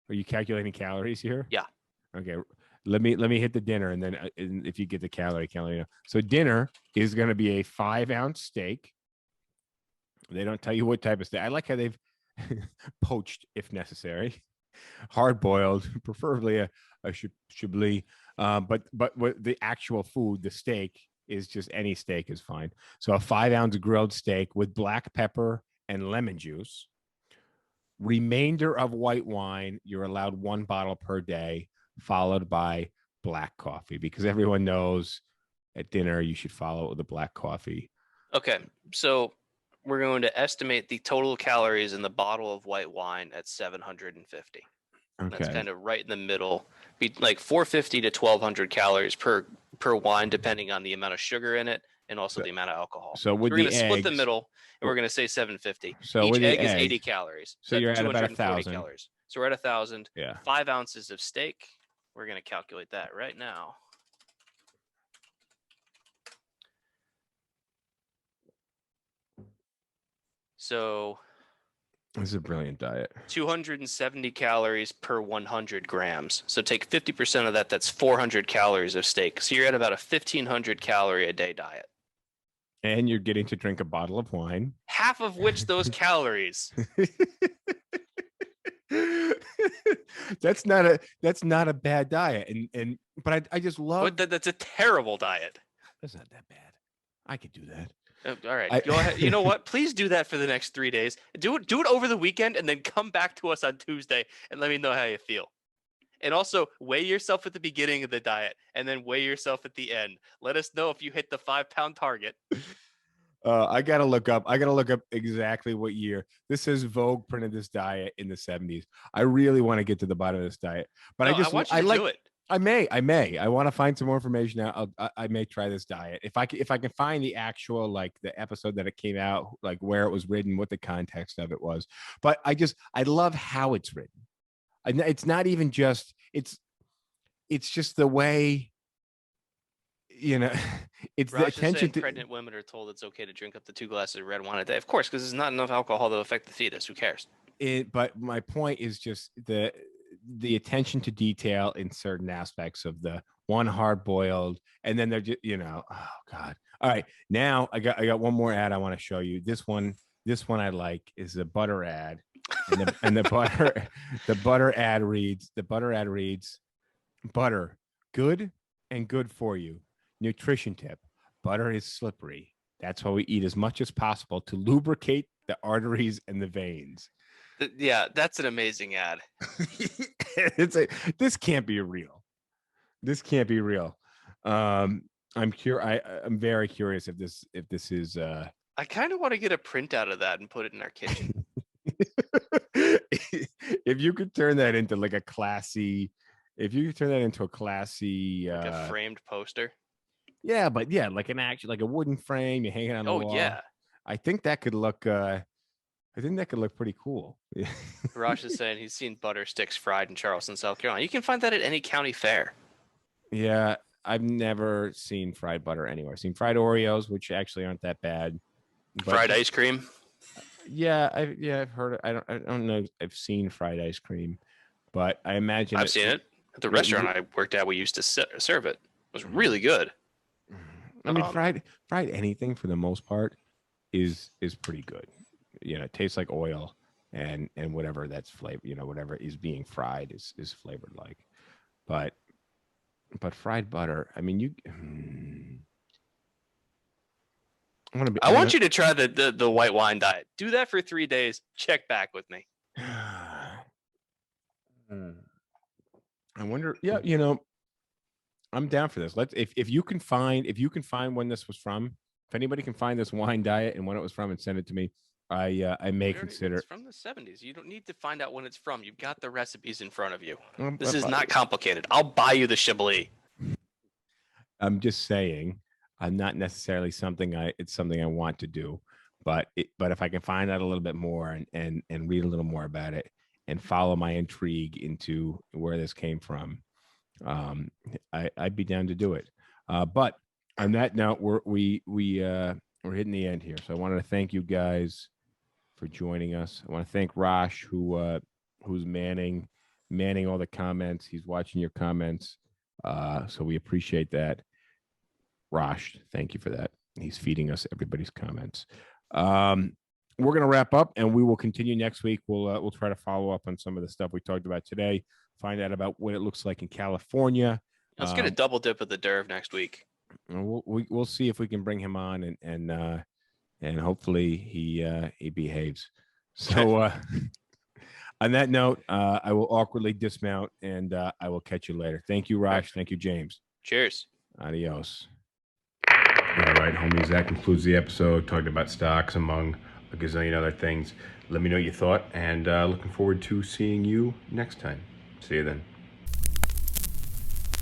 Are you calculating calories here? Yeah. Okay. Let me hit the dinner, and then if you get the calorie. So dinner is going to be a 5-ounce steak. They don't tell you what type of steak. I like how they've poached if necessary, hard boiled, preferably a Chablis. But what the actual food, the steak, is just any steak is fine. So a 5-ounce grilled steak with black pepper and lemon juice. Remainder of white wine, you're allowed 1 bottle per day, followed by black coffee, because everyone knows at dinner you should follow it with a black coffee. Okay, so we're going to estimate the total calories in the bottle of white wine at 750. Okay. That's kind of right in the middle, be like 450 to 1200 calories per wine, depending on the amount of sugar in it and also the amount of alcohol. So with we're going the to split the eggs, middle, and we're going to say 750. So each with the egg is eggs, 80 calories. So you're at about 240 1,000 calories. So we're at 1,000. Yeah. 5 ounces of steak. We're going to calculate that right now. So this is a brilliant diet. 270 calories per 100 grams. So take 50% of that. That's 400 calories of steak. So you're at about a 1,500 calorie a day diet. And you're getting to drink a bottle of wine. Half of which those calories That's not a bad diet, but I just love. But that's a terrible diet. That's not that bad. I could do that. All right, go ahead. You know what? Please do that for the next 3 days. Do it over the weekend, and then come back to us on Tuesday and let me know how you feel. And also weigh yourself at the beginning of the diet, and then weigh yourself at the end. Let us know if you hit the 5-pound target. I gotta look up exactly what year. This says Vogue printed this diet in the 70s. I really want to get to the bottom of this diet, but I want you to do it. I may. I want to find some more information out. I may try this diet if I can find the actual, like, the episode that it came out, like where it was written, what the context of it was. But I love how it's written. It's not even just it's just the way. It's Raj the attention to pregnant women are told it's okay to drink up to 2 glasses of red wine a day. Of course, because there's not enough alcohol to affect the fetus. Who cares? But my point is just the attention to detail in certain aspects of the one hard boiled, and then they're just, oh God. All right, now I got one more ad I want to show you. This one I like is a butter ad, and the butter ad reads butter, good and good for you. Nutrition tip: butter is slippery. That's why we eat as much as possible to lubricate the arteries and the veins. Yeah, that's an amazing ad. This can't be real. This can't be real. I'm very curious if this is. I kind of want to get a printout of that and put it in our kitchen. If you could turn that into like a classy, like a framed poster. Yeah, but yeah, like like a wooden frame, you hang it on the wall. Yeah. I think that could look pretty cool. Raj is saying he's seen butter sticks fried in Charleston, South Carolina. You can find that at any county fair. Yeah, I've never seen fried butter anywhere. I've seen fried Oreos, which actually aren't that bad. Fried ice cream. Yeah, I've heard it. I don't know if I've seen fried ice cream, but I imagine I've seen it at the restaurant I worked at. We used to serve it. It was really good. I mean, fried anything for the most part is pretty good. It tastes like oil, and whatever that's flavor, whatever is being fried is flavored like. But fried butter, I mean, I want you to try the white wine diet. Do that for 3 days. Check back with me. I wonder. Yeah, I'm down for this. If you can find when this was from, if anybody can find this wine diet and when it was from and send it to me, I may consider. It's from the 70s. You don't need to find out when it's from. You've got the recipes in front of you. This is not complicated. I'll buy you the Chablis. I'm just saying, I'm not necessarily it's something I want to do, but if I can find out a little bit more and read a little more about it and follow my intrigue into where this came from, I'd be down to do it. But on that note, we're hitting the end here. So I wanted to thank you guys for joining us. I want to thank Rosh, who's manning all the comments. He's watching your comments. So we appreciate that. Rosh, thank you for that. He's feeding us everybody's comments. We're going to wrap up, and we will continue next week. We'll try to follow up on some of the stuff we talked about today, find out about what it looks like in California. Let's get a double dip of the Derv next week. We'll see if we can bring him on, and hopefully he behaves. So on that note, I will awkwardly dismount, and I will catch you later. Thank you, Raj. Thank you, James. Cheers. Adios. All right, homies, that concludes the episode. Talking about stocks, among a gazillion other things. Let me know what you thought, and looking forward to seeing you next time. See you then.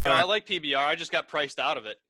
I like PBR. I just got priced out of it.